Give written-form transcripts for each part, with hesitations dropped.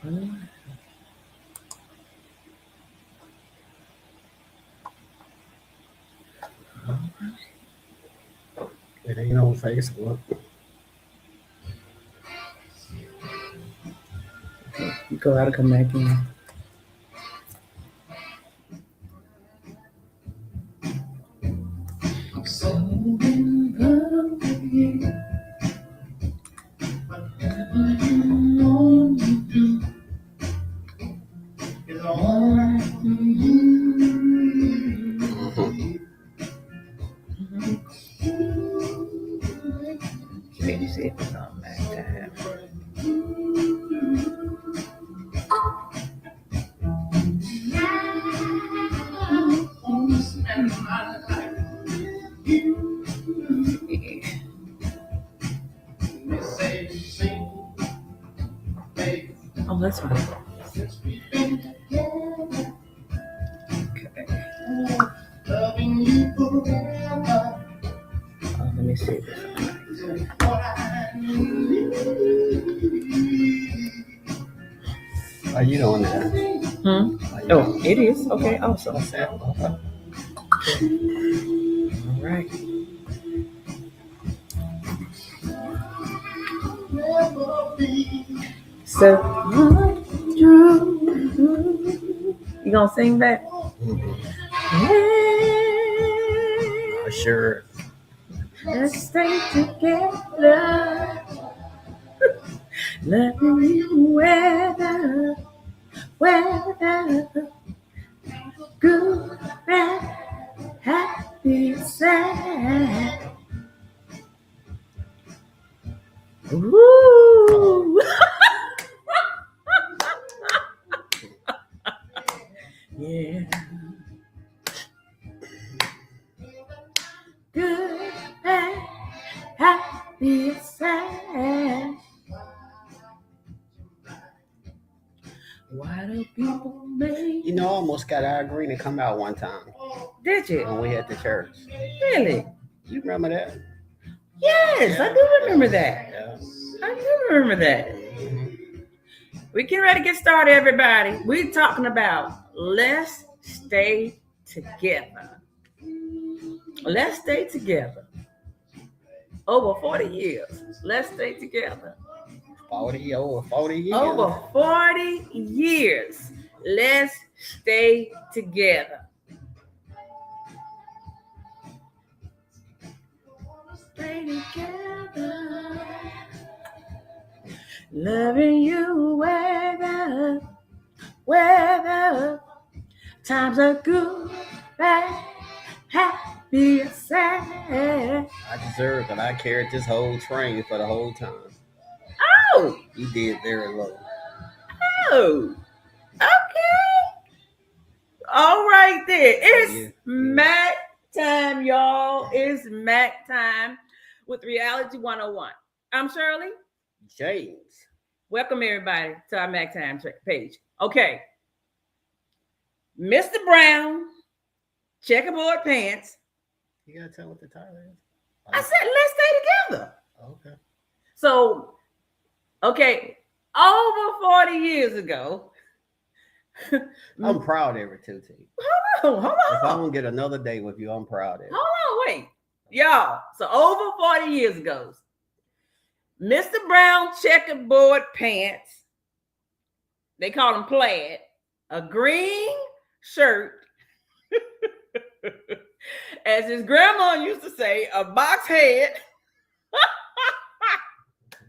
It ain't on Facebook. You go out and come back in. Let me see if it's on that time. Oh, that's fine. Okay. Let me see this. How you doing there? Oh, it is. Okay, awesome. Okay. All right. So, you gonna sing that? Sure. Let's stay together. Loving you weather, good, bad, happy, sad. Ooh. Yeah. Good, bad, happy, sad. Why do people make? You know, I almost got our green to come out one time. Did you? When we had the church. Really? You remember that? Yes, I do remember that. Yeah. I do remember that. We getting ready to get started, everybody. We're talking about let's stay together. Let's stay together. Over 40 years. Let's stay together. Over 40 years. Over 40 years. Let's stay together. Stay together. Loving you weather. Times are good, bad, happy, sad. I deserve that. I carried this whole train for the whole time. Oh! You did very low. Oh! Okay. All right there. It's Mac time, y'all. It's Mac time with Reality 101. I'm Shirley. James. Welcome, everybody, to our Mac time page. Okay. Mr. Brown, checkerboard pants. You gotta tell what the title is. I said, let's stay together. Okay. So, okay, over 40 years ago. I'm proud of it too, T. Hold on. If I don't get another day with you, I'm proud of it. Hold on, wait. Y'all, so over 40 years ago, Mr. Brown checkerboard pants, they call them plaid, a green shirt, as his grandma used to say, a box head.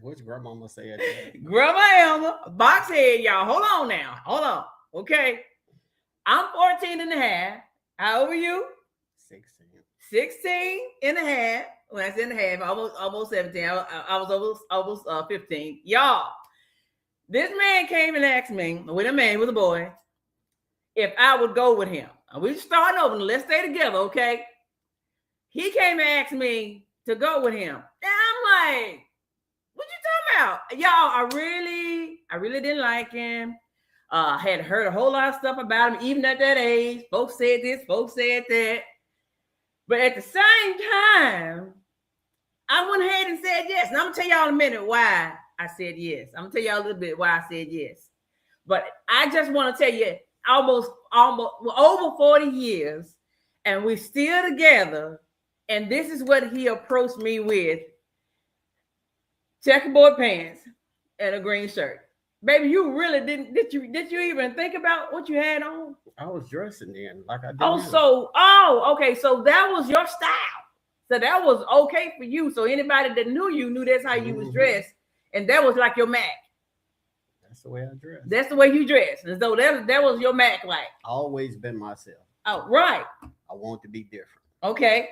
Which grandmama said that? Grandma Elma, a box head, y'all. Hold on now. Hold on. Okay. I'm 14 and a half. How old are you? 16. 16 and a half. When I said in a half, almost 17. I was almost 15. Y'all, this man came and asked me, with a boy, if I would go with him. We're starting over. Let's stay together, okay? He came and asked me to go with him. And I'm like, what you talking about? Y'all, I really didn't like him. Had heard a whole lot of stuff about him, even at that age. Folks said this, folks said that. But at the same time, I went ahead and said yes. And I'm going to tell y'all in a minute why I said yes. I'm going to tell y'all a little bit why I said yes. But I just want to tell you, almost over 40 years, and we're still together. And this is what he approached me with: checkerboard pants and a green shirt. Baby, you really did you even think about what you had on? I was dressing then, like I did. Okay. So that was your style. So that was okay for you. So anybody that knew you knew that's how you was dressed. And that was like your Mac. That's the way I dress. That's the way you dress. And so that was your Mac like. Always been myself. Oh, right. I want to be different. Okay.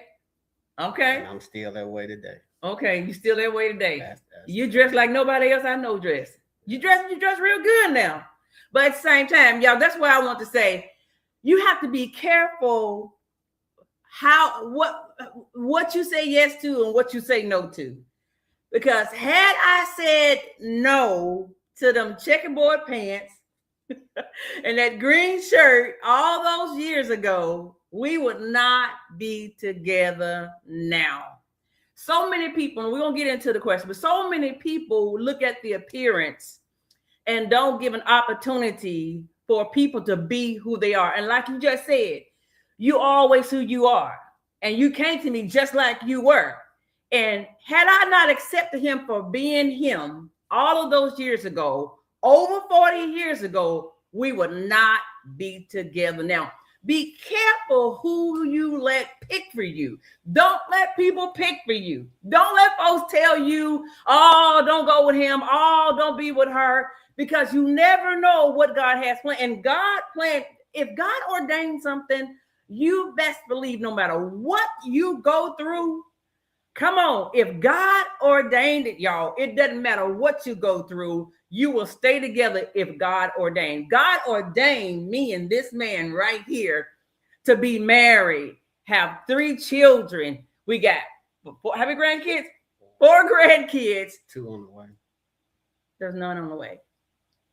And I'm still that way today. Okay, you still that way today. That's you dress like nobody else I know dress. You dress real good now. But at the same time, y'all, that's what I want to say. You have to be careful what you say yes to and what you say no to. Because had I said no to them checkerboard pants and that green shirt all those years ago, we would not be together now. So many people, and we're going to get into the question, but so many people look at the appearance and don't give an opportunity for people to be who they are. And like you just said, you always who you are. And you came to me just like you were. And had I not accepted him for being him all of those years ago, over 40 years ago, we would not be together now. Be careful who you let pick for you. Don't let people pick for you. Don't let folks tell you, oh, don't go with him. Oh, don't be with her. Because you never know what God has planned. And God planned, if God ordained something, you best believe no matter what you go through, come on, if God ordained it, y'all, it doesn't matter what you go through, you will stay together if God ordained. God ordained me and this man right here to be married, have 3 children. We got how many grandkids? 4 grandkids. 2 on the way. There's none on the way.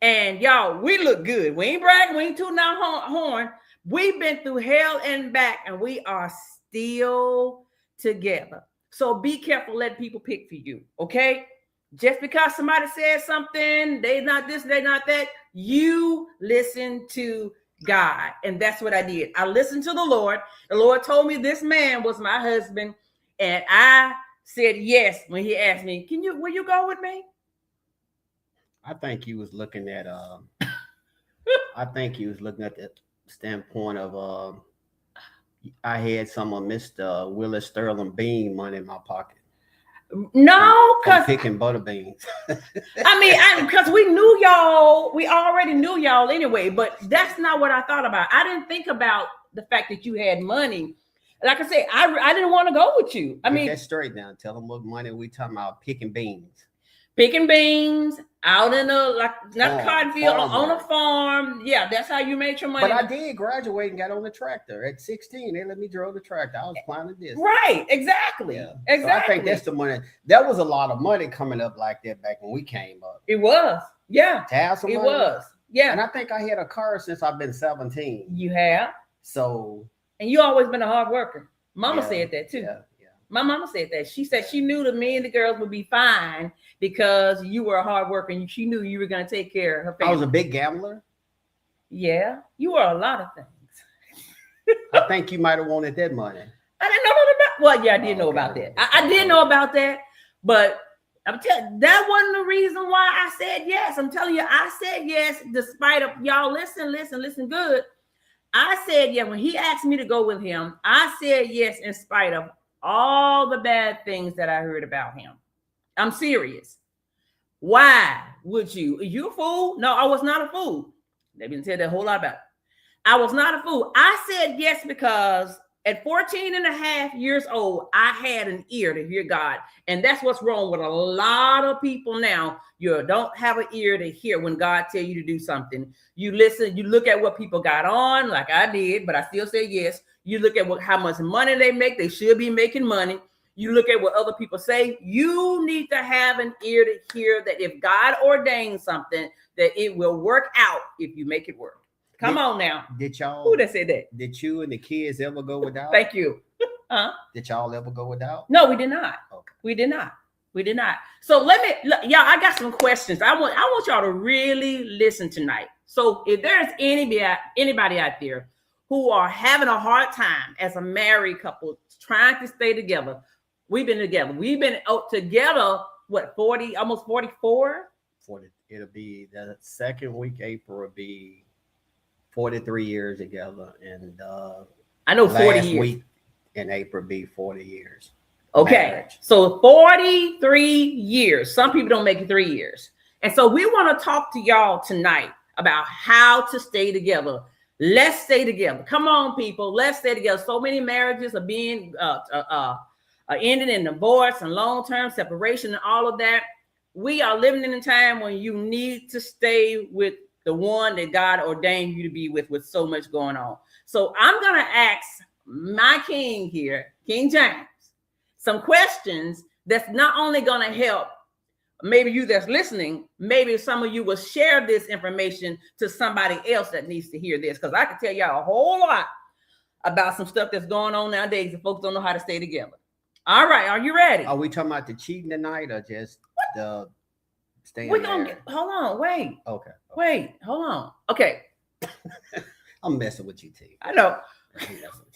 And y'all, we look good. We ain't bragging. We ain't tooting our horn. We've been through hell and back, and we are still together. So be careful letting people pick for you, okay? Just because somebody says something, they not this, they not that, you listen to God. And that's what I did. I listened to the Lord. The Lord told me this man was my husband. And I said yes when he asked me, will you go with me? I think he was looking at the standpoint of I had some of Mr. Willis Sterling Bean money in my pocket. No, because picking butter beans. because we knew y'all, we already knew y'all anyway, but that's not what I thought about. I didn't think about the fact that you had money. Like I said, I didn't want to go with you. Get that straight now. Tell them what money we talking about. Picking beans out in a not cotton field, on a farm. Yeah, that's how you made your money. But I did graduate and got on the tractor at 16. They let me drive the tractor. I was planning this. Right, exactly. Yeah. Exactly. So I think that's the money. That was a lot of money coming up like that back when we came up. It was. Yeah. To have some money. It was. Yeah. And I think I had a car since I've been 17. You have. So. And you always been a hard worker. Mama said that too. Yeah. My mama said that. She said she knew that me and the girls would be fine because you were a hard worker and she knew you were going to take care of her family. I was a big gambler. Yeah, you were a lot of things. I think you might have wanted that money. I didn't know about. Well, yeah, I did know about that. I did know about that, but I'm telling that wasn't the reason why I said yes. I'm telling you, I said yes despite of y'all. Listen good. I said yeah when he asked me to go with him. I said yes in spite of all the bad things that I heard about him. I'm serious. Why would you? Are you a fool? No, I was not a fool. They've been said that a whole lot about it. I was not a fool. I said yes because at 14 and a half years old, I had an ear to hear God. And that's what's wrong with a lot of people now. You don't have an ear to hear when God tell you to do something. You listen, you look at what people got on, like I did, but I still say yes. You look at how much money they make. They should be making money. You look at what other people say. You need to have an ear to hear that if God ordains something, that it will work out if you make it work. Come on now. Did y'all? Who that said that? Did you and the kids ever go without? Thank you. Did y'all ever go without? No, we did not. Okay. We did not. We did not. So y'all, I got some questions. I want y'all to really listen tonight. So if there's anybody out there who are having a hard time as a married couple trying to stay together, we've been together. We've been together, what, 40, almost 44? 40. It'll be the second week, April will be 43 years together. And I know 40 last years. week in April be 40 years. Okay. Marriage. So 43 years. Some people don't make it 3 years. And so we want to talk to y'all tonight about how to stay together. Let's stay together. Come on, people. Let's stay together. So many marriages are being ending in divorce and long-term separation and all of that. We are living in a time when you need to stay with the one that God ordained you to be with so much going on. So I'm going to ask my king here, King James, some questions that's not only going to help maybe you that's listening, maybe some of you will share this information to somebody else that needs to hear this, because I can tell y'all a whole lot about some stuff that's going on nowadays and folks don't know how to stay together. All right, are you ready? Are we talking about the cheating tonight or just the staying We're gonna hold on, wait. Okay. Wait, hold on. Okay. I'm messing with you, T. I know.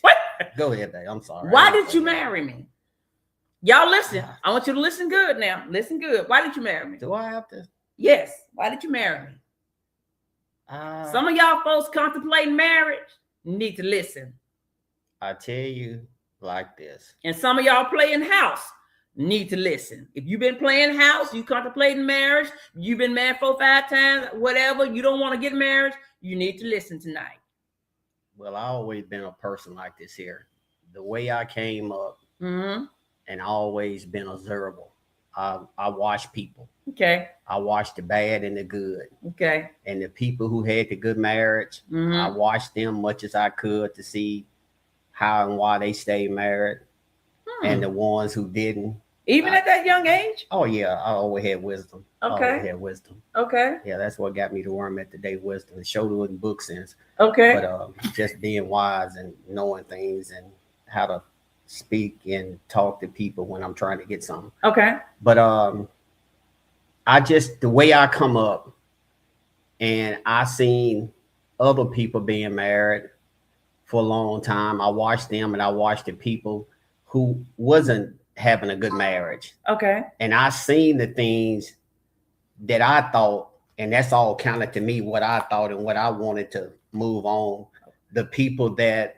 What? Go ahead, babe. I'm sorry. Why did you marry me? Y'all listen. I want you to listen good now. Listen good. Why did you marry me? Do I have to? Yes. Why did you marry me? Some of y'all folks contemplating marriage need to listen. I tell you like this. And some of y'all playing house need to listen. If you've been playing house, you contemplating marriage, you've been married 4 or 5 times, whatever, you don't want to get married, you need to listen tonight. Well, I always been a person like this here. The way I came up, and always been observable. I watch people. Okay. I watch the bad and the good. Okay. And the people who had the good marriage, I watched them much as I could to see how and why they stayed married. And the ones who didn't. Even at that young age? Oh, yeah. I always had wisdom. Okay. I always had wisdom. Okay. Yeah, that's what got me to where I'm at today, wisdom. It showed it in book sense. Okay. But just being wise and knowing things and how to speak and talk to people when I'm trying to get something. Okay. But I just, the way I come up and I seen other people being married for a long time. I watched them and I watched the people who wasn't having a good marriage. Okay. And I seen the things that I thought, and that's all counted to me, what I thought and what I wanted to move on. The people that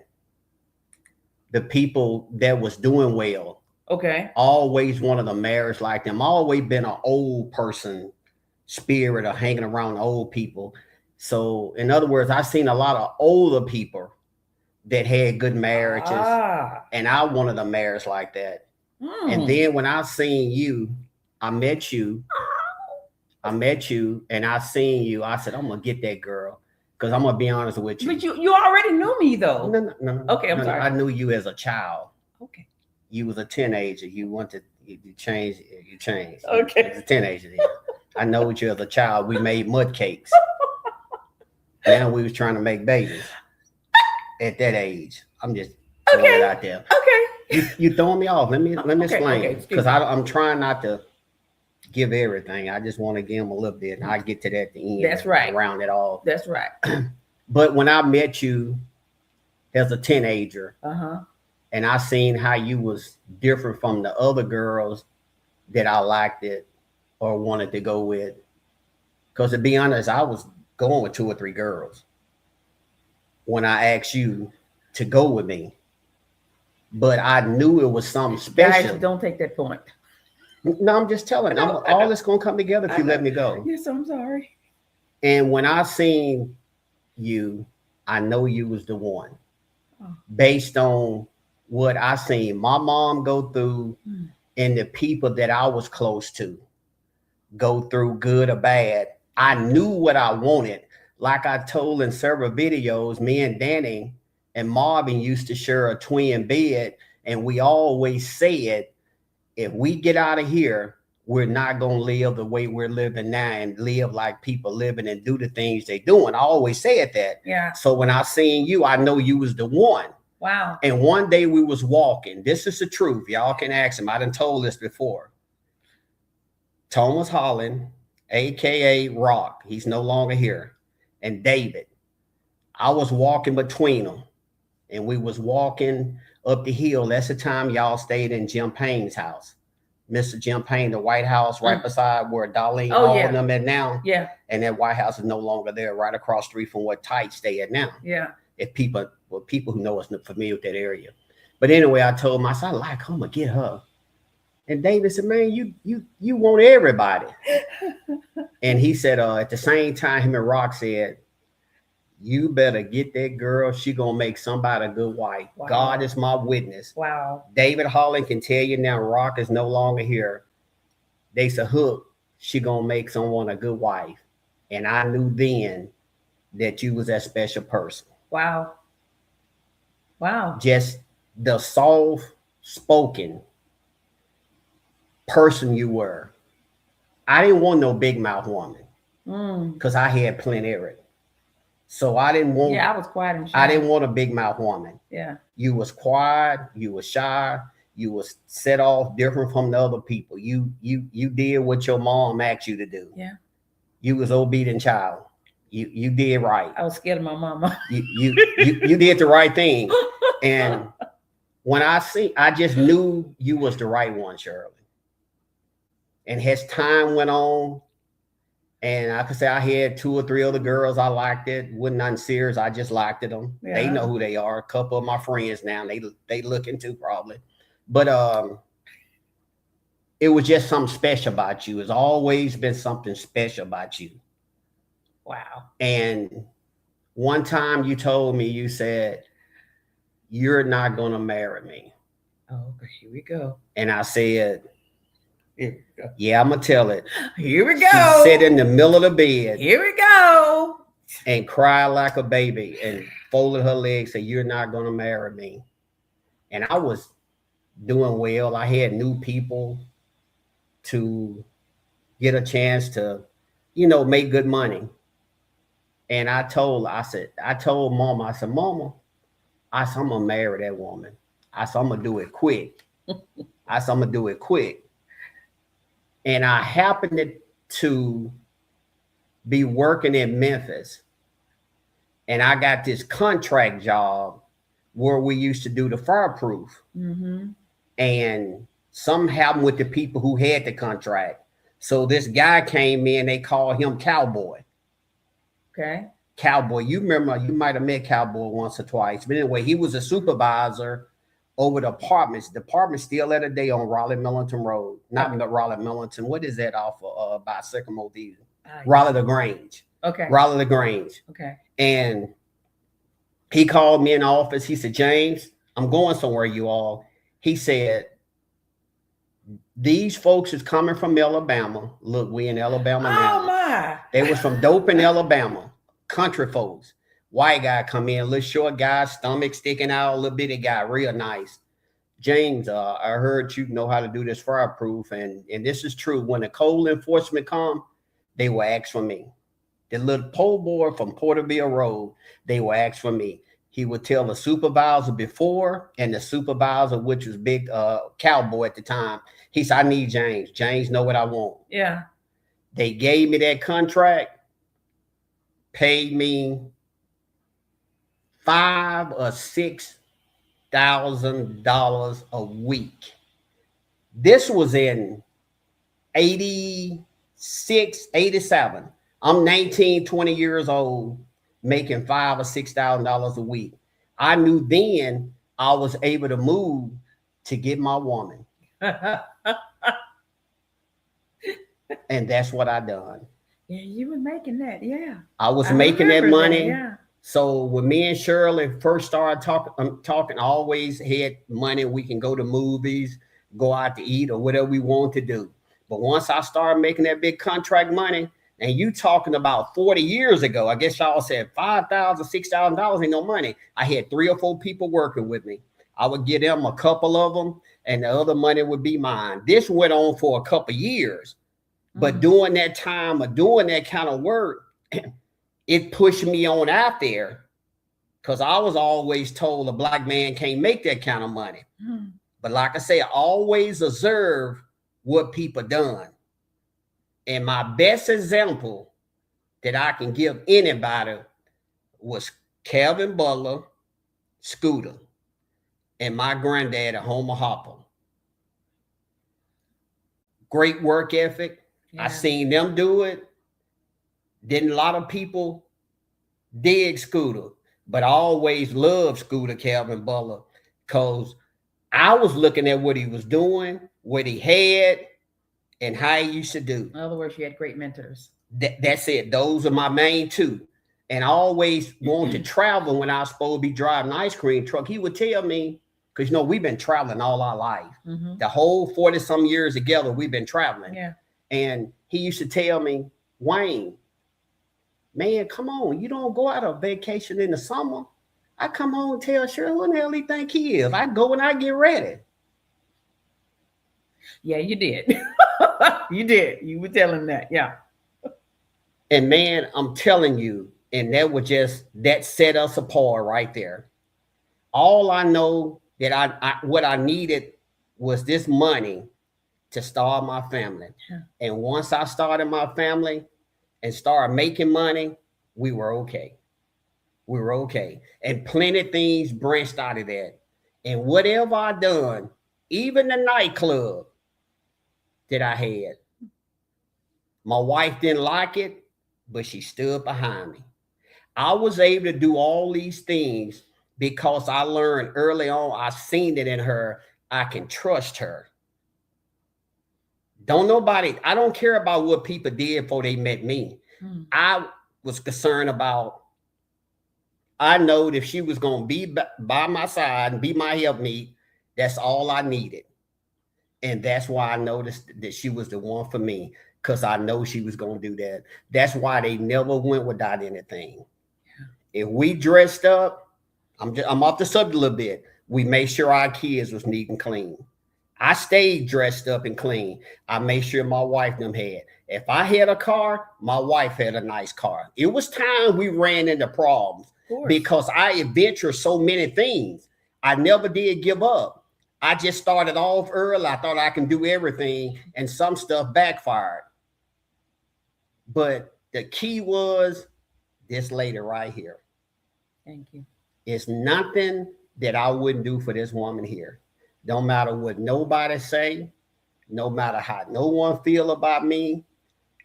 was doing well. Okay. Always wanted a marriage like them. Always been an old person spirit of hanging around old people. So in other words, I've seen a lot of older people that had good marriages. And I wanted a marriage like that. And then when I seen you, I met you and I seen you, I said, I'm gonna get that girl. Because I'm gonna be honest with you. But you already knew me though. No. Okay, I'm sorry. I knew you as a child. Okay. You was a teenager. You changed. Okay. You was a teenager then. I know you as a child. We made mud cakes. Now we was trying to make babies at that age. I'm just throwing it out there. Okay. You throwing me off. Let me explain. Okay, Because I'm trying not to give everything. I just want to give them a little bit, and I get to that at the end. That's right. Round it off. That's right. But when I met you as a teenager, and I seen how you was different from the other girls that I liked it or wanted to go with. Because to be honest, I was going with 2 or 3 girls when I asked you to go with me. But I knew it was something special. Guys, don't take that point. No, I'm just telling. All this gonna come together if you let me go. Yes, I'm sorry. And when I seen you, I know you was the one. Based on what I seen my mom go through and the people that I was close to go through, good or bad. I knew what I wanted. Like I told in several videos, me and Danny and Marvin used to share a twin bed, and we always said, if we get out of here, we're not going to live the way we're living now and live like people living and do the things they doing. I always said that. Yeah. So when I seen you, I know you was the one. Wow. And one day we was walking. This is the truth. Y'all can ask him. I done told this before. Thomas Holland, aka Rock. He's no longer here. And David. I was walking between them, and we was walking up the hill. That's the time y'all stayed in Jim Payne's house. Mr. Jim Payne, the White House right beside where Darlene Hall and them at now. Yeah. And that White House is no longer there, right across the street from what Tite stay at now. Yeah. If people who know us not familiar with that area. But anyway, I told him, I said, I like her, I'm gonna get her. And David said, man, you want everybody. And he said, at the same time, him and Rock said, you better get that girl. She gonna make somebody a good wife. Wow. God is my witness. Wow. David Holland can tell you now, Rock is no longer here. They said, Hook, she gonna make someone a good wife. And I knew then that you was that special person. Wow. Wow. Just the soft-spoken person you were. I didn't want no big mouth woman because I had plenty of it. So I didn't want. Yeah, I was quiet and shy. I didn't want a big mouth woman. Yeah. You was quiet. You was shy. You was set off different from the other people. You did what your mom asked you to do. Yeah. You was obedient child. You did right. I was scared of my mama. You did the right thing. And when I just knew you was the right one, Shirley. And as time went on, and I could say I had 2 or 3 other girls I liked it. Wasn't nothing serious. I just liked them. Yeah. They know who they are. A couple of my friends now. They looking too probably. But it was just something special about you. It's always been something special about you. Wow. And one time you told me, you said, you're not going to marry me. Oh, here we go. And I said, yeah, I'm going to tell it. Here we go. She sat in the middle of the bed. Here we go. And cried like a baby and folded her legs, said, you're not going to marry me. And I was doing well. I had new people to get a chance to, make good money. And I told Mama, I said, Mama, I'm going to marry that woman. I said, I'm going to do it quick. And I happened to be working in Memphis. And I got this contract job where we used to do the fireproof. Mm-hmm. And something happened with the people who had the contract. So this guy came in, they called him Cowboy. Okay. Cowboy. You remember, you might have met Cowboy once or twice. But anyway, he was a supervisor over the apartments. The apartment's still at a day on Raleigh Millington Road. Not Raleigh Millington. What is that off of by Sycamore View? Raleigh LaGrange. Okay. Raleigh LaGrange. Okay. And he called me in the office. He said, James, I'm going somewhere, you all. He said, these folks is coming from Alabama. Look, we in Alabama now. Oh my. They was from Dopin, Alabama. Country folks. White guy come in, little short guy, stomach sticking out, little bitty guy, real nice. James, I heard you know how to do this fireproof, and this is true. When the code enforcement come, they will ask for me. The little pole boy from Porterville Road, they will ask for me. He would tell the supervisor before, and the supervisor, which was big Cowboy at the time, he said, I need James. James know what I want. Yeah. They gave me that contract, paid me $5,000 or $6,000 a week. This was in 86, 87. I'm 19, 20 years old, making $5,000 or $6,000 a week. I knew then I was able to move to get my woman. And that's what I done. Yeah, you were making that. Yeah. I was making that money. Yeah. So when me and Shirley first started talking, I always had money. We can go to movies, go out to eat, or whatever we want to do. But once I started making that big contract money, and you talking about 40 years ago, I guess y'all said $5,000, $6,000 ain't no money. I had 3 or 4 people working with me. I would give them a couple of them, and the other money would be mine. This went on for a couple of years. But during that time of doing that kind of work, it pushed me on out there, because I was always told a black man can't make that kind of money. But like I say, I always observe what people done. And my best example that I can give anybody was Calvin Butler, Scooter, and my granddad at Homer Hopper. Great work ethic. Yeah. I seen them do it. Didn't a lot of people dig Scooter, but I always loved Scooter Calvin Butler because I was looking at what he was doing, what he had, and how he used to do. In other words, you had great mentors. That's it. Those are my main two. And I always wanted to travel when I was supposed to be driving an ice cream truck. He would tell me, because, you know, we've been traveling all our life. Mm-hmm. The whole 40-some years together, we've been traveling. Yeah. And he used to tell me, Wayne, man, come on. You don't go out on vacation in the summer. I come home and tell Shirley who the hell he think he is. I go when I get ready. Yeah, you did. You did. You were telling that. Yeah. And man, I'm telling you, and that set us apart right there. All I know that what I needed was this money to start my family. Yeah. And once I started my family and started making money, we were okay. We were okay. And plenty of things branched out of that. And whatever I done, even the nightclub that I had, my wife didn't like it, but she stood behind me. I was able to do all these things because I learned early on, I seen it in her, I can trust her. I don't care about what people did before they met me. I was concerned about, I know that if she was going to be by my side and be my helpmeet, that's all I needed. And that's why I noticed that she was the one for me, because I know she was going to do that. That's why they never went without anything. Yeah. If we dressed up, I'm off the subject a little bit, we made sure our kids was neat and clean. I stayed dressed up and clean. I made sure my wife and them had. If I had a car, my wife had a nice car. It was time we ran into problems because I adventured so many things. I never did give up. I just started off early. I thought I can do everything, and some stuff backfired. But the key was this lady right here. Thank you. It's nothing that I wouldn't do for this woman here. Don't matter what nobody say, no matter how no one feel about me.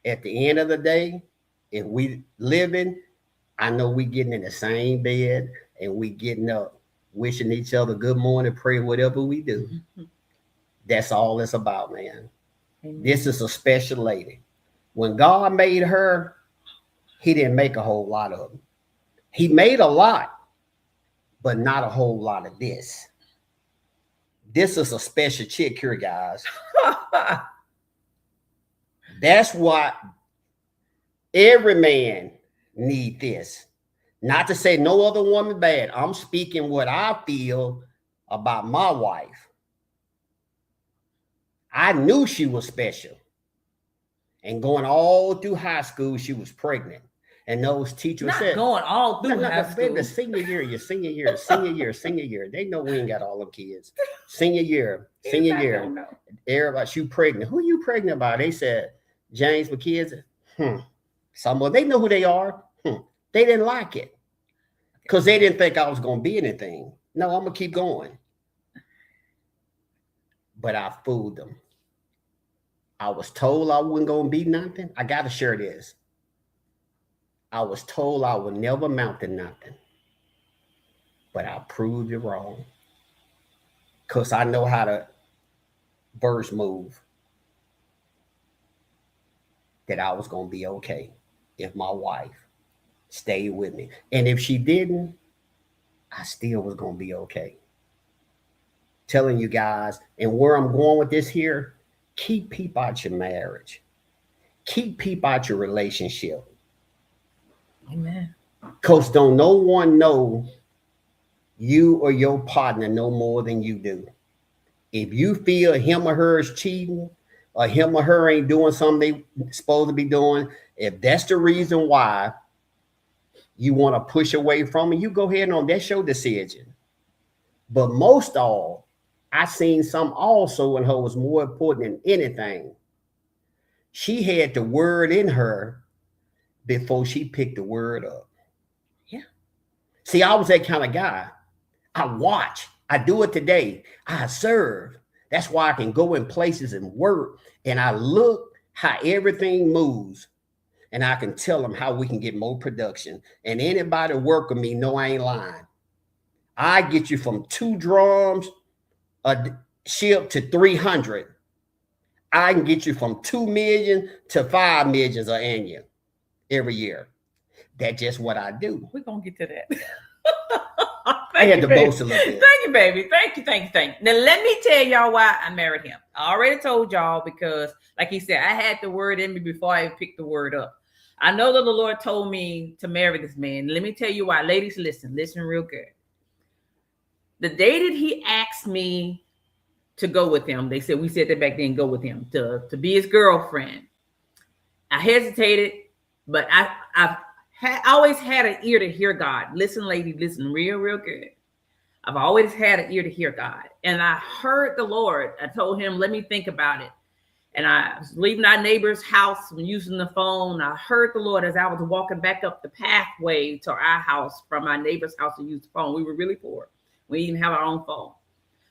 At the end of the day, if we living, I know we getting in the same bed and we getting up, wishing each other good morning, pray, whatever we do. Mm-hmm. That's all it's about, man. Amen. This is a special lady. When God made her, he didn't make a whole lot of them. He made a lot, but not a whole lot of this. This is a special chick here, guys. That's why every man need this. Not to say no other woman bad. I'm speaking what I feel about my wife. I knew she was special. And going all through high school, she was pregnant. And those teachers said, going all through high school. The senior year. They know we ain't got all them kids. Senior year. Everybody, she pregnant. Who you pregnant about? They said, James with kids. Someone, they know who they are. They didn't like it because they didn't think I was going to be anything. No, I'm going to keep going. But I fooled them. I was told I wasn't going to be nothing. I got to share this. I was told I would never amount to nothing. But I proved it wrong. Because I know how to verse move. That I was going to be okay if my wife stayed with me. And if she didn't, I still was going to be okay. Telling you guys, and where I'm going with this here, keep people out your marriage. Keep people out your relationship. Amen. Because don't no one know you or your partner no more than you do. If you feel him or her is cheating, or him or her ain't doing something they supposed to be doing, if that's the reason why you want to push away from it, you go ahead on. That's your decision. But most all, I seen some also in her was more important than anything. She had the word in her before she picked the word up. Yeah. See, I was that kind of guy. I watch. I do it today. I serve. That's why I can go in places and work, and I look how everything moves, and I can tell them how we can get more production. And anybody work with me know I ain't lying. I get you from 2 drums a ship to 300. I can get you from 2 million to 5 millions an annual every year. That's just what I do. We're gonna get to that. I had to boast a little bit. Thank you, baby. Thank you. Now let me tell y'all why I married him. I already told y'all because, like he said, I had the word in me before I picked the word up. I know that the Lord told me to marry this man. Let me tell you why. Ladies, listen real good. The day that he asked me to go with him, we said that back then, go with him to be his girlfriend. I hesitated, but I've always had an ear to hear God. Listen, lady, listen real good. I've always had an ear to hear God. And I heard the Lord. I told him, let me think about it. And I was leaving our neighbor's house and using the phone. I heard the Lord as I was walking back up the pathway to our house from my neighbor's house to use the phone. We were really poor. We didn't even have our own phone.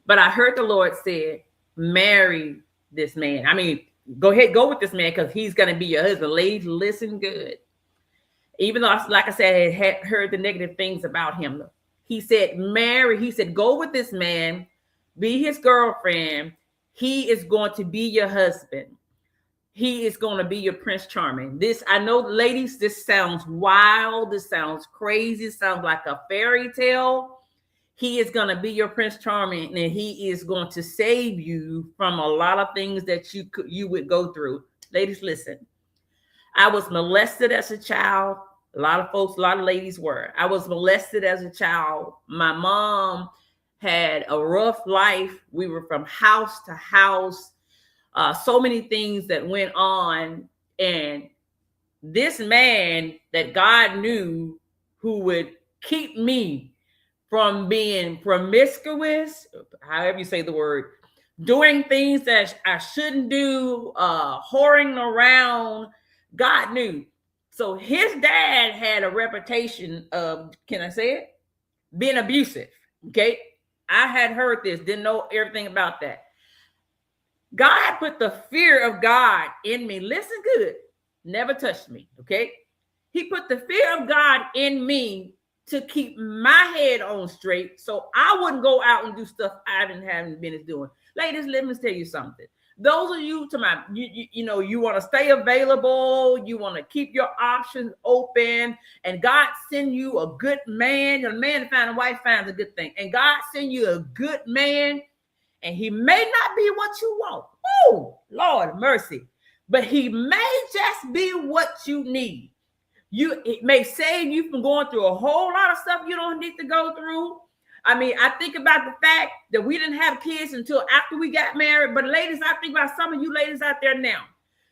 But I heard the Lord said, marry this man. I mean, go ahead, go with this man because he's going to be your husband. Ladies, listen good. Even though, like I said, I had heard the negative things about him. He said, marry. He said, go with this man, be his girlfriend. He is going to be your husband. He is going to be your Prince Charming. This, I know, ladies, this sounds wild. This sounds crazy. It sounds like a fairy tale. He is going to be your Prince Charming, and he is going to save you from a lot of things that you would go through. Ladies, listen. I was molested as a child. A lot of ladies were. I was molested as a child. My mom had a rough life. We were from house to house. So many things that went on. And this man that God knew who would keep me from being promiscuous, however you say the word, doing things that I shouldn't do, whoring around, God knew. So his dad had a reputation of, can I say it? Being abusive. Okay. I had heard this, didn't know everything about that. God put the fear of God in me. Listen good. Never touched me. Okay. He put the fear of God in me to keep my head on straight so I wouldn't go out and do stuff I didn't have business doing. Ladies, let me tell you something. Those of you you want to stay available, you want to keep your options open, and God send you a good man. A man to find a wife finds a good thing, and God send you a good man, and he may not be what you want. Oh, Lord mercy, but he may just be what you need. It may save you from going through a whole lot of stuff you don't need to go through. I mean, I think about the fact that we didn't have kids until after we got married. But ladies, I think about some of you ladies out there now.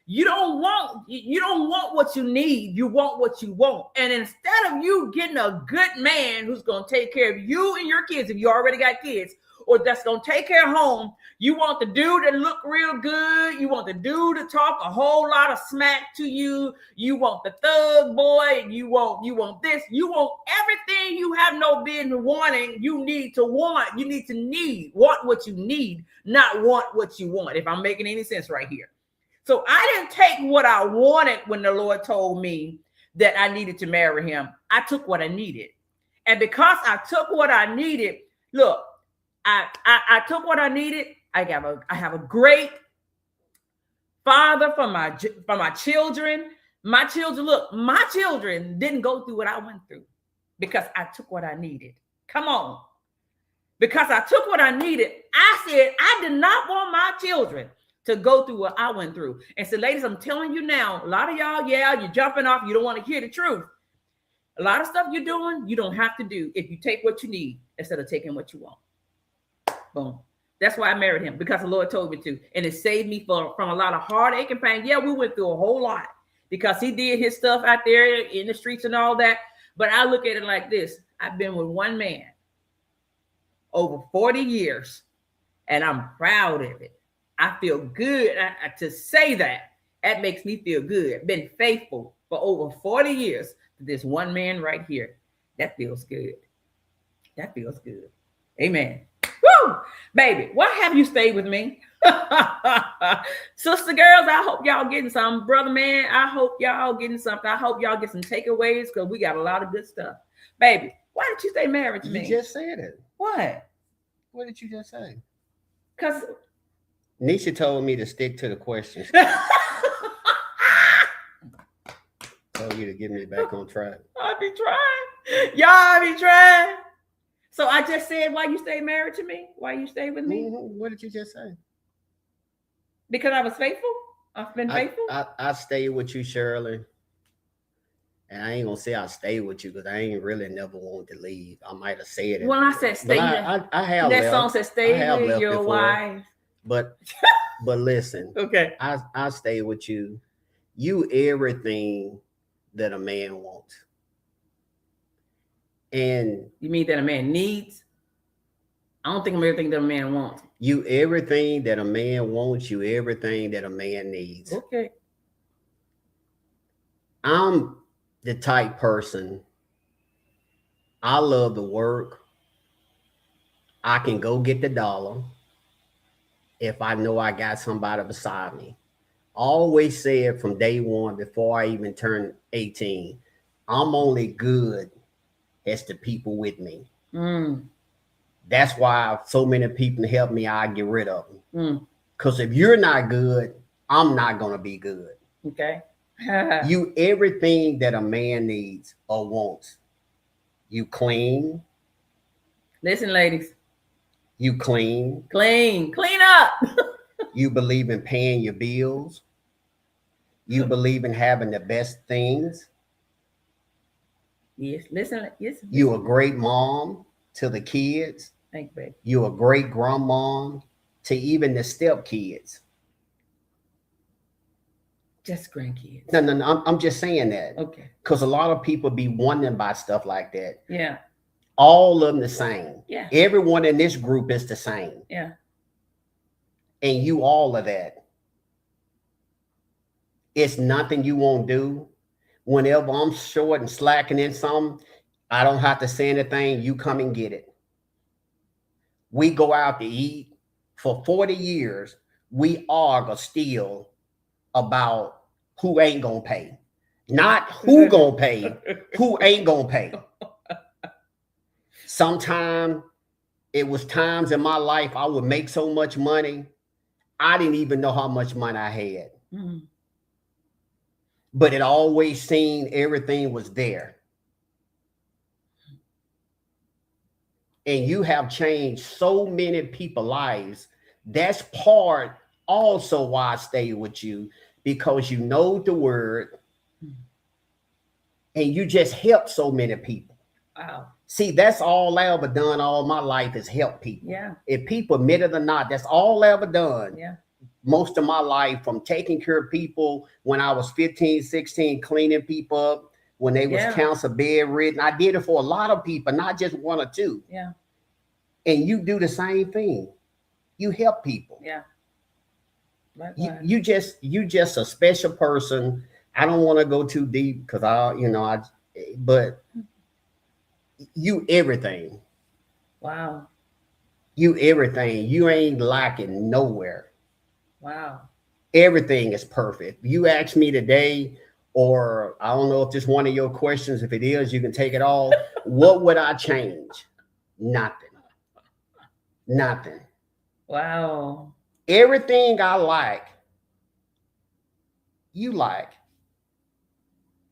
You don't want what you need. You want what you want. And instead of you getting a good man who's going to take care of you and your kids, if you already got kids, or that's going to take care of home, you want the dude that look real good. You want the dude to talk a whole lot of smack to you. You want the thug boy. You want this. You want everything you have no business wanting. You need to want. You need to need. Want what you need, not want what you want. If I'm making any sense right here. So I didn't take what I wanted when the Lord told me that I needed to marry him. I took what I needed. And because I took what I needed, look, I took what I needed. I have a great father for my children. My children didn't go through what I went through because I took what I needed. Come on. Because I took what I needed, I said I did not want my children to go through what I went through. And so, ladies, I'm telling you now, a lot of y'all, you're jumping off. You don't want to hear the truth. A lot of stuff you're doing, you don't have to do if you take what you need instead of taking what you want. Boom. That's why I married him, because the Lord told me to. And it saved me from a lot of heartache and pain. Yeah, we went through a whole lot because he did his stuff out there in the streets and all that. But I look at it like this. I've been with one man over 40 years, and I'm proud of it. I feel good to say that. That makes me feel good. Been faithful for over 40 years to this one man right here. That feels good. That feels good. Amen. Woo! Baby, why have you stayed with me? Sister girls, I hope y'all getting something. Brother man, I hope y'all getting something. I hope y'all get some takeaways because we got a lot of good stuff. Baby, why did you stay married to me? You just said it. What? What did you just say? Because Nisha told me to stick to the questions. Told you to get me back on track. I be trying. Y'all be trying. So I just said why you stay married to me? Why you stay with me? What did you just say? Because I was faithful? I've been faithful? I stayed with you, Shirley. And I ain't gonna say I stayed with you because I ain't really never wanted to leave. I might have said it. When I said stay, I have that left. song said stay with your wife. But listen, okay. I stay with you. You everything that a man wants. And you mean that a man needs? I don't think I'm everything that a man wants. You everything that a man wants, you everything that a man needs. Okay. I'm the type person, I love to work. I can go get the dollar if I know I got somebody beside me. I always said from day one, before I even turned 18, I'm only good as the people with me. That's why so many people help me, I get rid of them. Because if you're not good, I'm not going to be good. Okay. You everything that a man needs or wants. You clean. Listen, ladies. You clean. Clean up. You believe in paying your bills. You believe in having the best things. Yes, listen. You a great mom to the kids. Thank you, baby. You a great grandmom to even the stepkids. Just grandkids. No, I'm just saying that. Okay. Because a lot of people be wondering about stuff like that. Yeah. All of them the same. Yeah. Everyone in this group is the same. Yeah. And you all of that. It's nothing you won't do. Whenever I'm short and slacking in something, I don't have to say anything. You come and get it. We go out to eat. For 40 years, we argue still about who ain't gonna pay. Not who gonna pay, who ain't gonna pay. Sometimes it was times in my life I would make so much money, I didn't even know how much money I had. But it always seemed everything was there. And you have changed so many people's lives. That's part also why I stay with you, because you know the word and you just help so many people. Wow. See, that's all I ever done all my life is help people. Yeah. If people admit it or not, that's all I ever done. Yeah. Most of my life, from taking care of people when I was 15, 16, cleaning people up when they was cancer bedridden. I did it for a lot of people, not just one or two. Yeah. And you do the same thing. You help people. Yeah. You just a special person. I don't want to go too deep because but you everything. Wow. You everything. You ain't lacking nowhere. Wow. Everything is perfect. You ask me today, or I don't know if this one of your questions, if it is, you can take it all. What would I change? Nothing. Nothing. Wow. Everything I like, you like.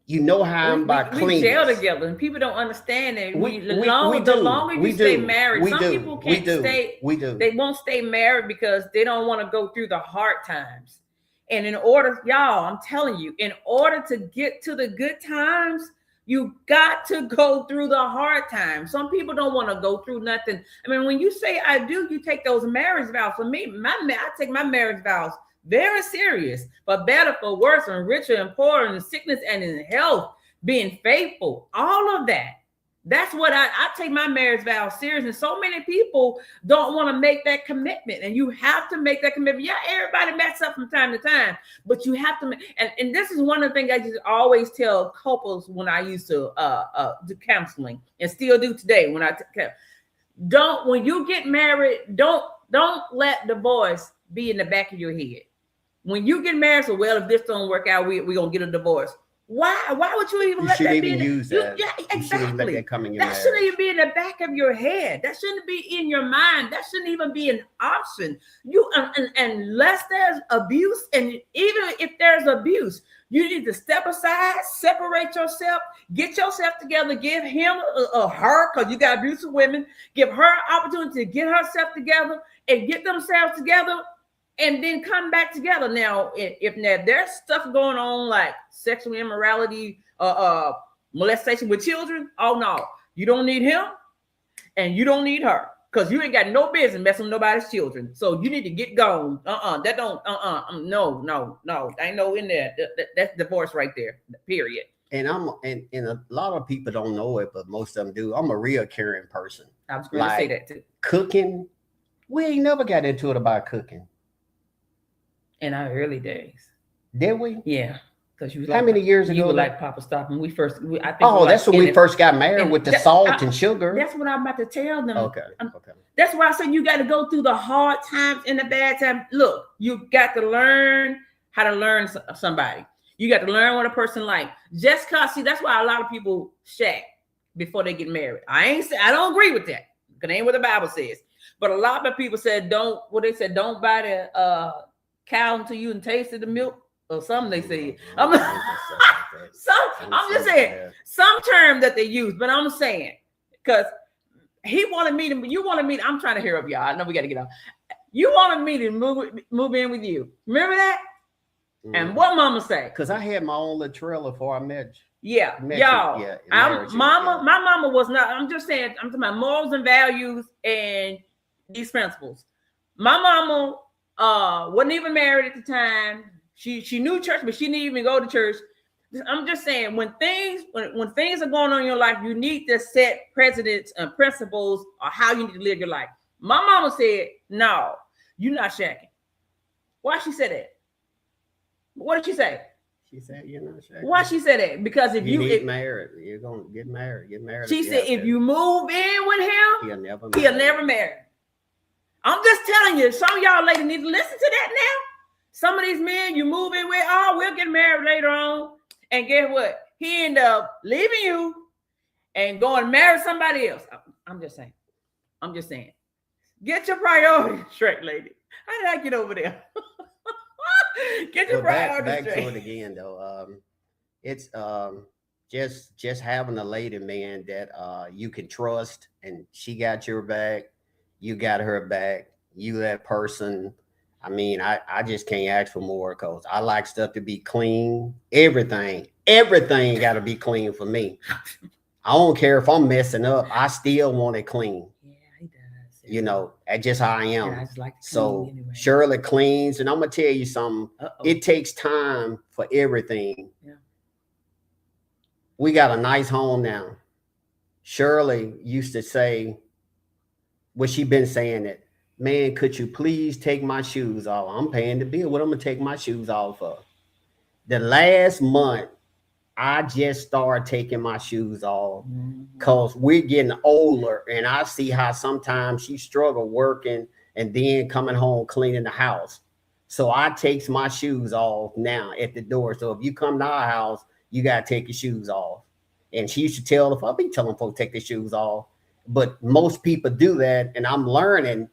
You know how I'm about cleanness. We jail together, and people don't understand that. The longer you stay married, some people can't stay. We do. They won't stay married because they don't want to go through the hard times. And in order, y'all, I'm telling you, in order to get to the good times, you got to go through the hard times. Some people don't want to go through nothing. I mean, when you say I do, you take those marriage vows. For me, I take my marriage vows very serious, for better, for worse, and richer and poorer, in sickness and in health, being faithful, all of that. That's what I take my marriage vow serious. And so many people don't want to make that commitment. And you have to make that commitment. Yeah, everybody mess up from time to time, but you have to. And this is one of the things I just always tell couples when I used to do counseling, and still do today when when you get married, don't let divorce be in the back of your head. When you get married, so well, if this don't work out, we're gonna get a divorce. Why would you even let that be? Yeah, exactly. That shouldn't even be in the back of your head. That shouldn't be in your mind. That shouldn't even be an option. Unless there's abuse, and even if there's abuse, you need to step aside, separate yourself, get yourself together, give him or her, because you got abusive women, give her opportunity to get herself together and get themselves together. And then come back together. Now, if there's stuff going on like sexual immorality, molestation with children, oh no, you don't need him and you don't need her, because you ain't got no business messing with nobody's children. So you need to get gone. No, ain't no in there. That's divorce right there. Period. And and a lot of people don't know it, but most of them do. I'm a real caring person. I was going to say that too. Cooking, we ain't never got into it about cooking. In our early days. Did we? Yeah. Because you how many years ago? You were like Papa Stop when we first. I think that's when we first got married, with the salt and sugar. That's what I'm about to tell them. Okay. That's why I said you got to go through the hard times and the bad times. Look, you got to learn how to learn somebody. You got to learn what a person like. Just cause, see, that's why a lot of people shack before they get married. I don't agree with that. Because ain't what the Bible says. But a lot of people said don't buy the cow until you and tasted the milk, or something they say. I'm just saying some term that they use, but I'm saying because you wanted me. I'm trying to hear of y'all. I know we got to get off. You wanted me to move in with you. Remember that? And what Mama say? Because I had my own little trailer before I met you. Yeah, y'all. My mama was not. I'm just saying. I'm talking about morals and values and these principles. My mama wasn't even married at the time. She knew church, but she didn't even go to church. I'm just saying, when things are going on in your life, you need to set precedents and principles of how you need to live your life. My mama said, "No, you're not shacking." Why she said that? What did she say? She said, "You're not shacking." Why she said that? Because if you get married, you're gonna get married. Get married. She said, if you move in with him, he'll never marry. I'm just telling you, some of y'all ladies need to listen to that now. Some of these men you move in with, we'll get married later on. And guess what? He end up leaving you and going to marry somebody else. I'm just saying. Get your priorities straight, lady. How did I get over there? Get your priorities back straight. To it again, though. It's just having a lady, man, that you can trust, and she got your back. You got her back. You that person. I mean, I just can't ask for more, because I like stuff to be clean. Everything got to be clean for me. I don't care if I'm messing up. I still want it clean. Yeah, he does. You know, that's just how I am. Yeah, I just like so anyway. Shirley cleans, and I'm gonna tell you something. It takes time for everything. Yeah. We got a nice home now. Shirley used to say, well, she been saying it. Man, could you please take my shoes off? I'm paying the bill. What I'm gonna take my shoes off for? The last month, I just started taking my shoes off, because we're getting older, and I see how sometimes she struggle working and then coming home cleaning the house. So I takes my shoes off now at the door. So if you come to our house, you gotta take your shoes off. And she used to tell the folks, I be telling folks take their shoes off, but most people do that, and I'm learning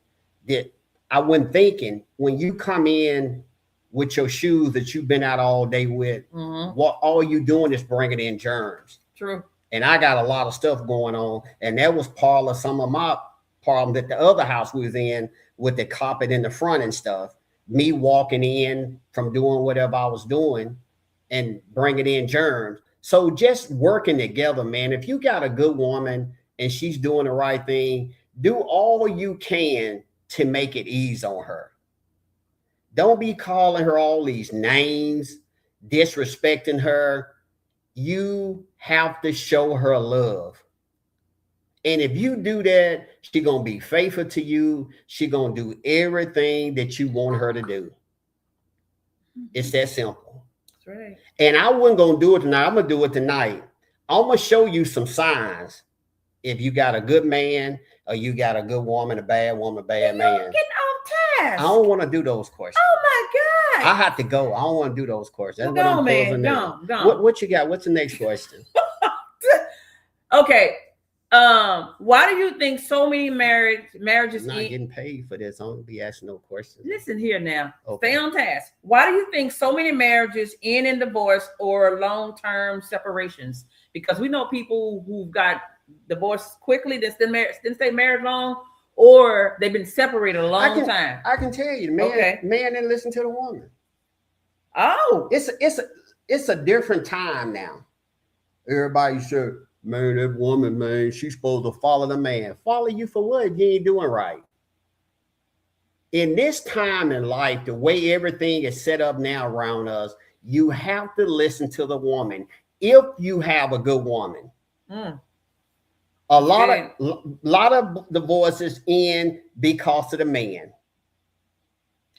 that I wasn't thinking, when you come in with your shoes that you've been out all day with, what all you doing is bringing in germs. True. And I got a lot of stuff going on, and that was part of some of my problem that the other house was in, with the carpet in the front and stuff. Me walking in from doing whatever I was doing and bringing in germs. So just working together, man. If you got a good woman and she's doing the right thing, do all you can to make it ease on her. Don't be calling her all these names, disrespecting her. You have to show her love. And if you do that, she gonna be faithful to you. She gonna do everything that you want her to do. It's that simple. That's right. And I wasn't gonna do it tonight. I'm gonna do it tonight. I'm gonna show you some signs. If you got a good man or you got a good woman, a bad man. Getting off task. I don't want to do those questions. Oh my God. I have to go. I don't want to do those questions. Well, go on, man. Go on. What you got? What's the next question? Okay. Why do you think so many marriages I'm not getting paid for this. I don't be asking no questions. Listen here now. Okay. Stay on task. Why do you think so many marriages end in divorce or long-term separations? Because we know people who got divorced quickly, didn't stay married long, or they've been separated a long time. I can tell you, man. Man didn't listen to the woman. Oh, it's a different time now. Everybody said, man, that woman, man, she's supposed to follow the man. Follow you for what? You ain't doing right. In this time in life, the way everything is set up now around us, you have to listen to the woman if you have a good woman. A lot of divorces end because of the man.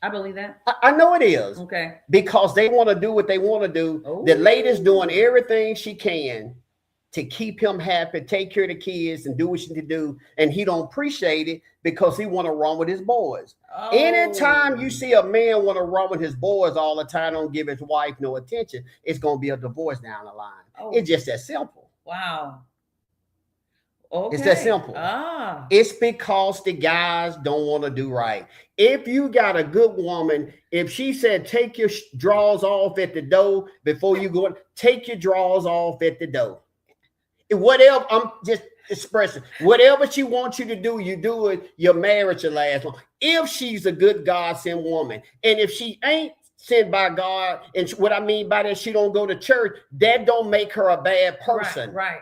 I believe that. I know it is. Okay. Because they want to do what they want to do. Ooh. The lady's doing everything she can to keep him happy, take care of the kids, and do what she can do. And he don't appreciate it because he want to run with his boys. Oh. Anytime you see a man want to run with his boys all the time, don't give his wife no attention, it's going to be a divorce down the line. Oh. It's just that simple. Wow. Okay. It's that simple. It's because the guys don't want to do right. If you got a good woman, if she said, take your drawers off at the door before you go, take your drawers off at the door. Whatever, I'm just expressing, whatever she wants you to do, you do it. Your marriage will last long. If she's a good God-sent woman, and if she ain't sent by God, and what I mean by that, she don't go to church, that don't make her a bad person. Right.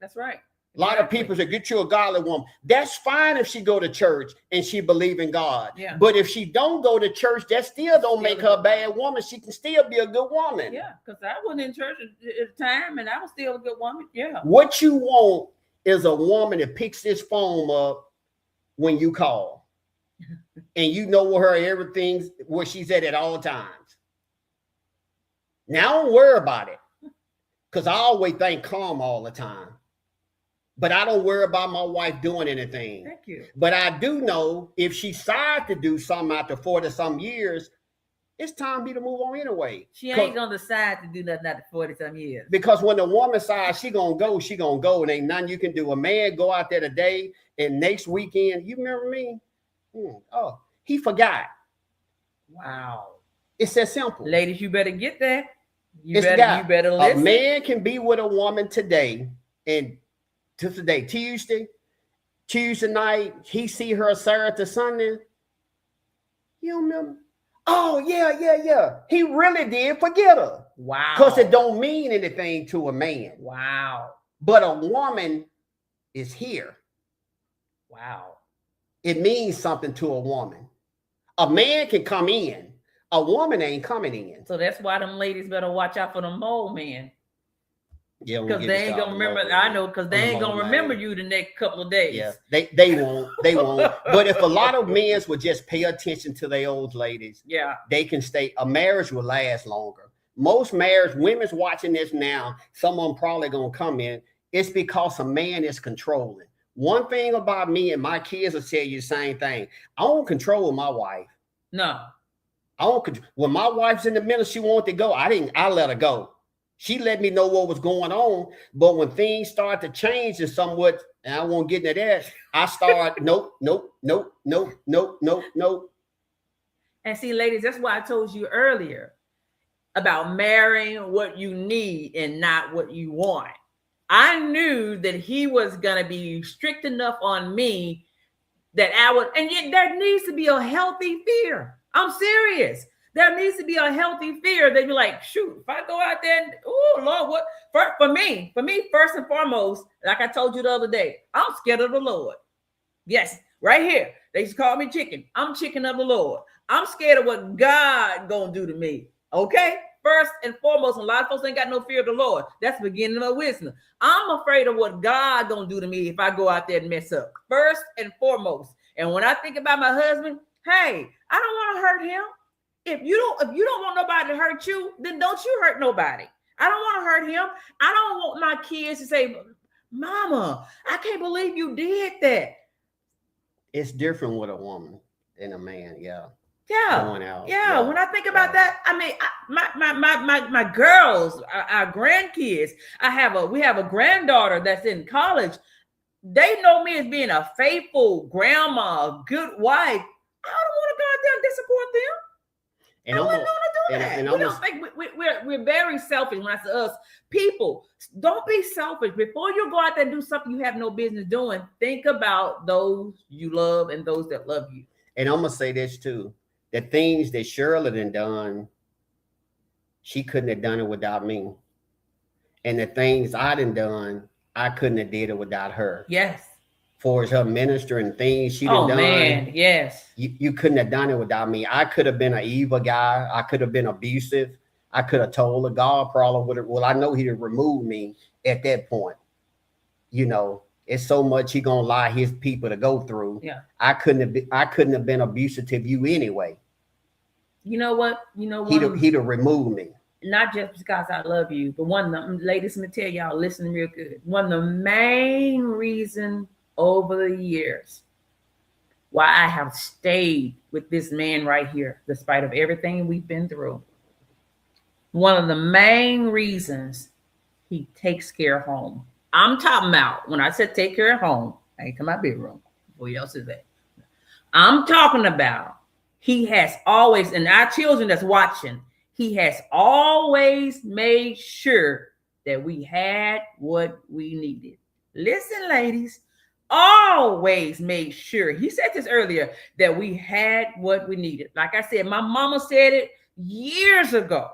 That's right. A lot of people say, get you a godly woman. That's fine if she go to church and she believe in God. Yeah. But if she don't go to church, that still don't make her a bad woman. She can still be a good woman. Yeah, because I wasn't in church at the time and I was still a good woman. Yeah. What you want is a woman that picks this phone up when you call. And you know where everything's where she's at all times. Now don't worry about it. Because I always think calm all the time. But I don't worry about my wife doing anything. Thank you. But I do know if she decides to do something after 40-some years, it's time for me to move on anyway. She ain't going to decide to do nothing after 40-some years. Because when the woman decides she going to go, and ain't nothing you can do. A man go out there today and next weekend, you remember me? Oh, he forgot. Wow. It's that simple. Ladies, you better get that. You better listen. A man can be with a woman today and to today, Tuesday night, he see her Saturday, Sunday. You remember? Oh, yeah. He really did forget her. Wow. Because it don't mean anything to a man. Wow. But a woman is here. Wow. It means something to a woman. A man can come in. A woman ain't coming in. So that's why them ladies better watch out for the mole man. Yeah, because they ain't gonna remember. I know, because they ain't gonna remember you the next couple of days. Yeah, they won't. They won't. But if a lot of men would just pay attention to their old ladies, yeah, they can stay. A marriage will last longer. Most marriage, women's watching this now. Someone probably gonna come in. It's because a man is controlling. One thing about me, and my kids will tell you the same thing. I don't control my wife. No, I don't. When my wife's in the middle, she wanted to go. I let her go. She let me know what was going on, but when things start to change and somewhat, and I won't get into that, I start, nope. And see, ladies, that's why I told you earlier about marrying what you need and not what you want. I knew that he was going to be strict enough on me that I would, and yet there needs to be a healthy fear. I'm serious. There needs to be a healthy fear that you're like, shoot, if I go out there and, oh, Lord, what? For me, first and foremost, like I told you the other day, I'm scared of the Lord. Yes, right here. They just call me chicken. I'm chicken of the Lord. I'm scared of what God gonna do to me. Okay? first and foremost. A lot of folks ain't got no fear of the Lord. That's the beginning of wisdom. I'm afraid of what God gonna do to me if I go out there and mess up. First and foremost. And when I think about my husband, hey, I don't want to hurt him. If you don't want nobody to hurt you, then don't you hurt nobody. I don't want to hurt him. I don't want my kids to say, Mama, I can't believe you did that. It's different with a woman than a man. Yeah. Going out. Yeah. When I think about that, I mean, my girls, our grandkids, we have a granddaughter that's in college. They know me as being a faithful grandma, a good wife. I don't want to go out there and disappoint them. And I wouldn't want to do that. And we don't think we're very selfish. When I say us, people, don't be selfish. Before you go out there and do something you have no business doing, think about those you love and those that love you. And I'm gonna say this too: the things that Shirley done, she couldn't have done it without me. And the things I done, I couldn't have did it without her. Yes. For her minister and things she done. Man, yes. You couldn't have done it without me. I could have been an evil guy. I could have been abusive. I could have told her God probably would have. Well, I know he'd have removed me at that point. You know, it's so much he gonna allow his people to go through. Yeah. I couldn't have been abusive to you anyway. You know what? He'd have removed me. Not just because I love you, but one of the ladies, let me tell y'all, listen real good. One of the main reasons over the years why I have stayed with this man right here, despite of everything we've been through. One of the main reasons, he takes care of home. I'm talking about, when I said take care of home, I ain't to my bedroom. What else is that? I'm talking about, he has always, and our children that's watching, he has always made sure that we had what we needed. Listen, ladies, always made sure. He said this earlier, that we had what we needed. Like I said, my mama said it years ago.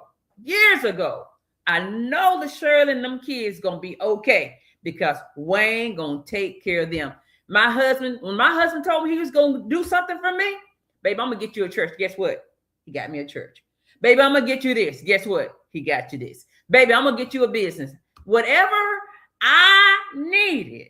I know the Shirley and them kids gonna be okay because Wayne gonna take care of them. When my husband told me he was gonna do something for me, babe, I'm gonna get you a church. Guess what? He got me a church. Baby, I'm gonna get you this. Guess what? He got you this. Baby, I'm gonna get you a business. Whatever I needed.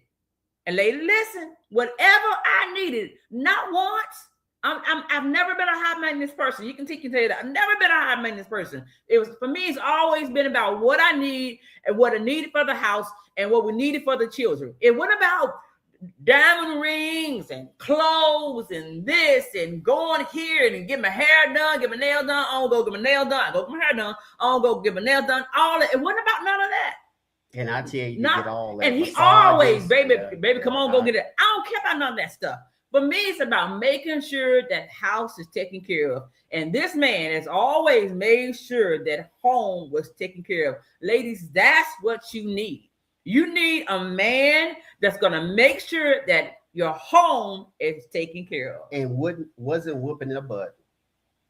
And lady, listen, whatever I needed, not once. I've never been a high maintenance person. You can tell you that. I've never been a high maintenance person. It was, for me, it's always been about what I need and what I needed for the house and what we needed for the children. It wasn't about diamond rings and clothes and this and going here and get my hair done, get my nails done. I don't go get my nails done. I go get my hair done. I don't go get my nails done. All that. It wasn't about none of that. And I tell you, get all that. And he always, baby, come on, go get it. I don't care about none of that stuff. For me, it's about making sure that house is taken care of. And this man has always made sure that home was taken care of. Ladies, that's what you need. You need a man that's going to make sure that your home is taken care of. And wasn't whooping their butt.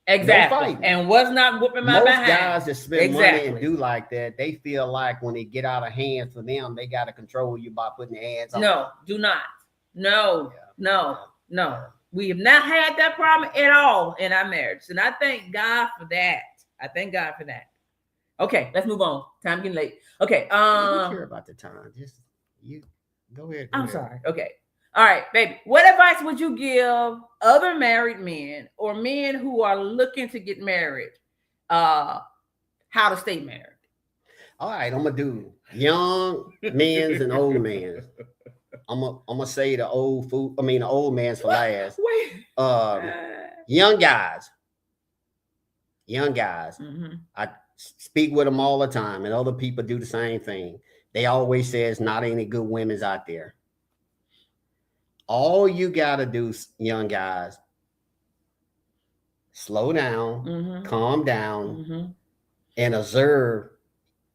Exactly. No, and was not whooping my behind. Most guys that spend money and do like that, they feel like when they get out of hand for them, they got to control you by putting their hands on. No, do not. No. We have not had that problem at all in our marriage. And I thank God for that. Okay, let's move on. Time getting late. Okay. You don't care about the time. Just you go ahead. I'm sorry. Okay. All right, baby. What advice would you give other married men or men who are looking to get married? How to stay married? All right, I'm gonna do young men's and old men's. I'm gonna say the old man's for last. Wait. Young guys. Mm-hmm. I speak with them all the time, and other people do the same thing. They always say it's not any good women's out there. All you gotta do, young guys, slow down, calm down, and observe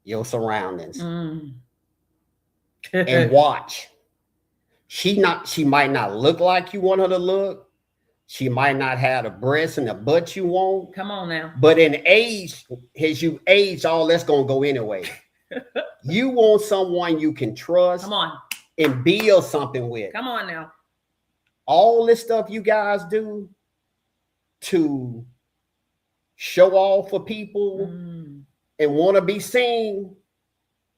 your surroundings and watch. She might not look like you want her to look. She might not have the breasts and the butt you want. Come on now. But in age, as you age, all that's gonna go anyway. You want someone you can trust. Come on. And build something with. Come on now. All this stuff you guys do to show off for people and want to be seen,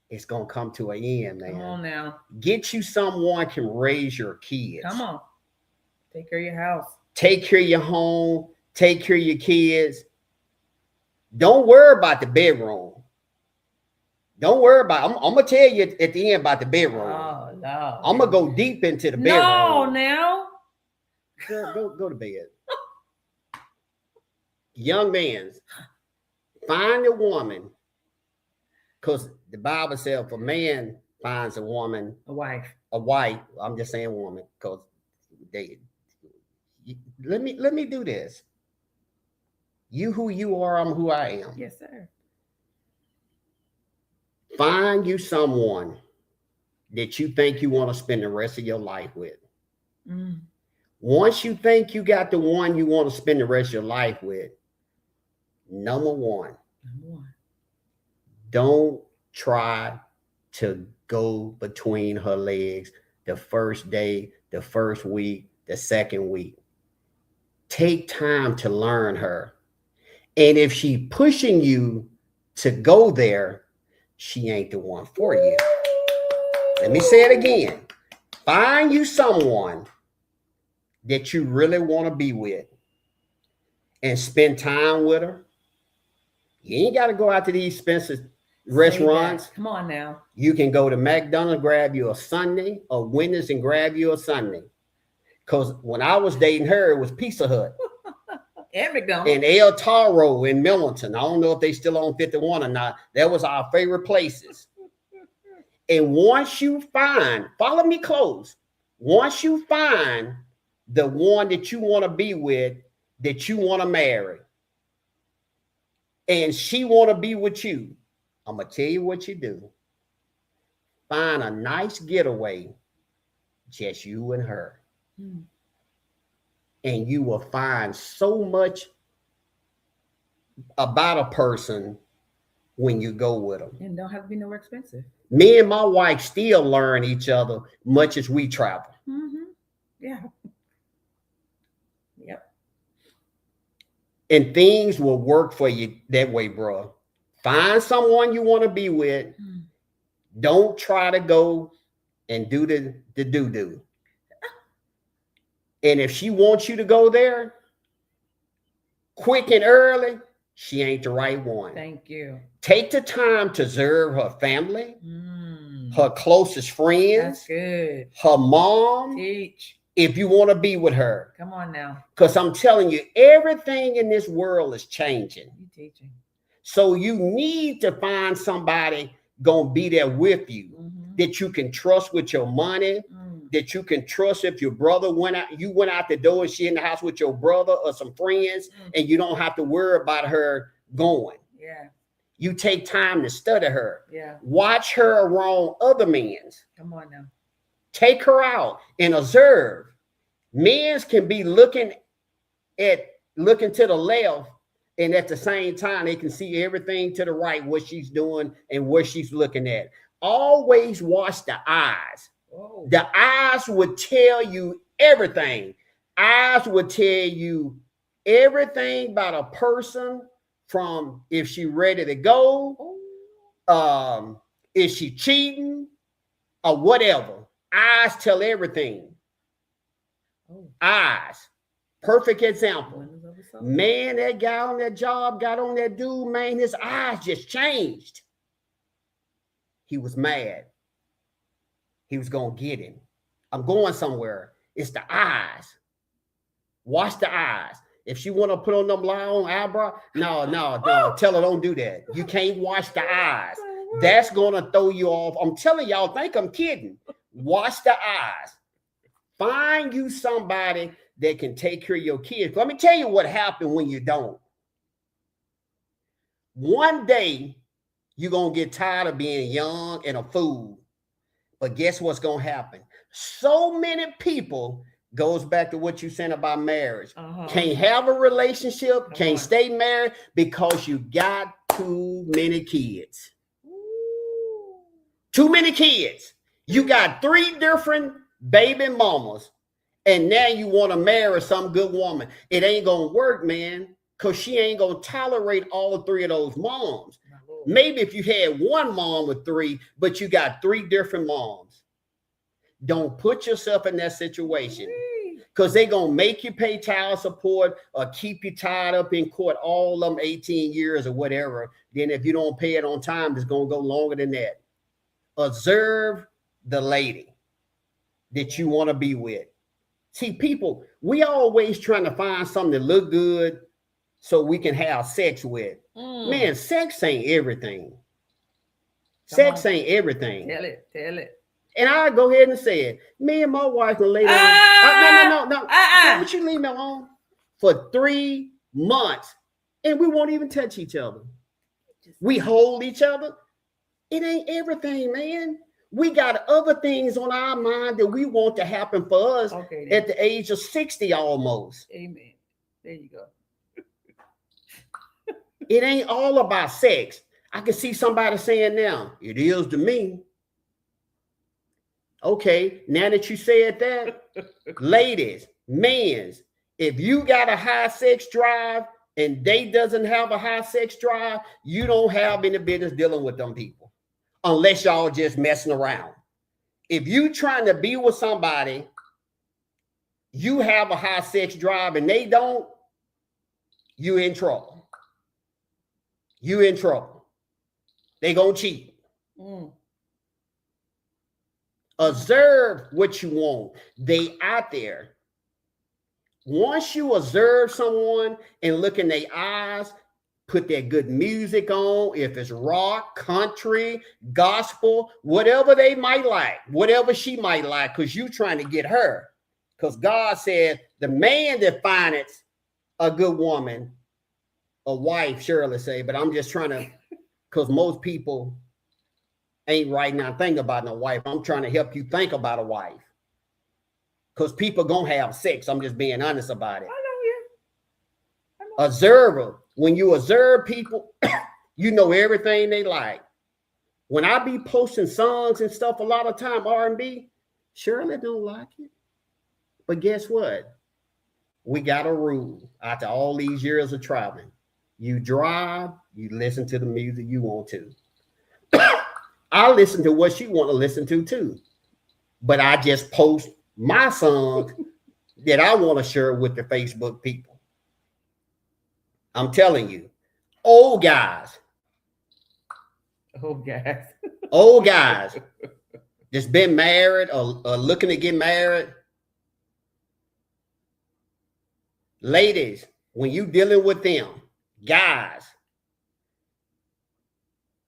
it's going to come to an end, man. Come on now. Get you someone can raise your kids. Come on. Take care of your house. Take care of your home. Take care of your kids. Don't worry about the bedroom. Don't worry about it. I'm going to tell you at the end about the bedroom. Oh, no. I'm going to go deep into the bedroom. No, now. Go to bed. Young man, find a woman. Because the Bible says if a man finds a woman. A wife. I'm just saying woman. Because let me do this. You who you are, I'm who I am. Yes, sir. Find you someone that you think you want to spend the rest of your life with. Mm. Once you think you got the one you want to spend the rest of your life with, number one, don't try to go between her legs the first day, the first week, the second week. Take time to learn her. And if she pushing you to go there, she ain't the one for you. Let me say it again. Find you someone that you really want to be with and spend time with her. You ain't got to go out to these expensive restaurants. Come on now. You can go to McDonald's, grab you a Sunday, or Wendy's and grab you a Sunday. Because when I was dating her, it was Pizza Hut. And McDonald's. And El Toro in Millington. I don't know if they still on 51 or not. That was our favorite places. And once you find, follow me close. Once you find the one that you want to be with, that you want to marry, and she want to be with you, I'm going to tell you what you do. Find a nice getaway, just you and her. Mm. And you will find so much about a person when you go with them. And don't have to be nowhere expensive. Me and my wife still learn each other much as we travel. Mm-hmm. Yeah. Yep. And things will work for you that way, bro. Find someone you want to be with. Mm. Don't try to go and do the do-do. And if she wants you to go there quick and early, she ain't the right one. Thank you. Take the time to observe her family, her closest friends. That's good. Her mom. Teach. If you want to be with her. Come on now. Because I'm telling you, everything in this world is changing. You teaching. So you need to find somebody going to be there with you that you can trust with your money. That you can trust if your brother went out the door and she in the house with your brother or some friends, and you don't have to worry about her going. Yeah. You take time to study her. Yeah. Watch her around other men. Come on now. Take her out and observe. Men can be looking to the left, and at the same time, they can see everything to the right, what she's doing and what she's looking at. Always watch the eyes. Whoa. The eyes would tell you everything. Eyes would tell you everything about a person, from if she ready to go, is she cheating, or whatever. Eyes tell everything. Eyes. Perfect example. Man, that guy on that job got on that dude, man, his eyes just changed. He was mad. He was going to get him. I'm going somewhere. It's the eyes. Watch the eyes. If she want to put on them long eyebrow, no. Tell her don't do that. You can't watch the eyes. That's going to throw you off. I'm telling y'all, think I'm kidding. Watch the eyes. Find you somebody that can take care of your kids. Let me tell you what happened when you don't. One day, you're going to get tired of being young and a fool. But guess what's going to happen? So many people, goes back to what you said about marriage, can't have a relationship, can't stay married because you got too many kids. Too many kids. You got 3 different baby mamas, and now you want to marry some good woman. It ain't going to work, man, because she ain't going to tolerate all 3 of those moms. Maybe if you had one mom with 3, but you got 3 different moms. Don't put yourself in that situation because they're going to make you pay child support or keep you tied up in court all them 18 years or whatever. Then if you don't pay it on time, it's going to go longer than that. Observe the lady that you want to be with. See, people, we always trying to find something that look good so we can have sex with. Man, sex ain't everything. Sex ain't everything. Tell it. And I go ahead and say it. Me and my wife will lay down. No. Why would you leave me alone for 3 months and we won't even touch each other? We hold each other. It ain't everything, man. We got other things on our mind that we want to happen for us at the age of 60 almost. Amen. There you go. It ain't all about sex. I can see somebody saying now, it is to me. Okay, now that you said that, ladies, men, if you got a high sex drive and they doesn't have a high sex drive, you don't have any business dealing with them people unless y'all just messing around. If you trying to be with somebody, you have a high sex drive and they don't, you in trouble. You in trouble. They gonna cheat. Observe what you want. They out there. Once you observe someone and look in their eyes, put that good music on. If it's rock, country, gospel, whatever they might like, whatever she might like, because you trying to get her. Because God said the man that findeth a good woman, a wife, Shirley say, but I'm just trying to, because most people ain't right now thinking about no wife. I'm trying to help you think about a wife. Because people gonna have sex. I'm just being honest about it. I know. Observer. When you observe people, you know everything they like. When I be posting songs and stuff a lot of time, R&B, Shirley don't like it. But guess what? We got a rule after all these years of traveling. You drive, you listen to the music you want to. I listen to what she want to listen to too. But I just post my songs that I want to share with the Facebook people. I'm telling you, old guys that's been married or looking to get married. Ladies, when you dealing with them, guys,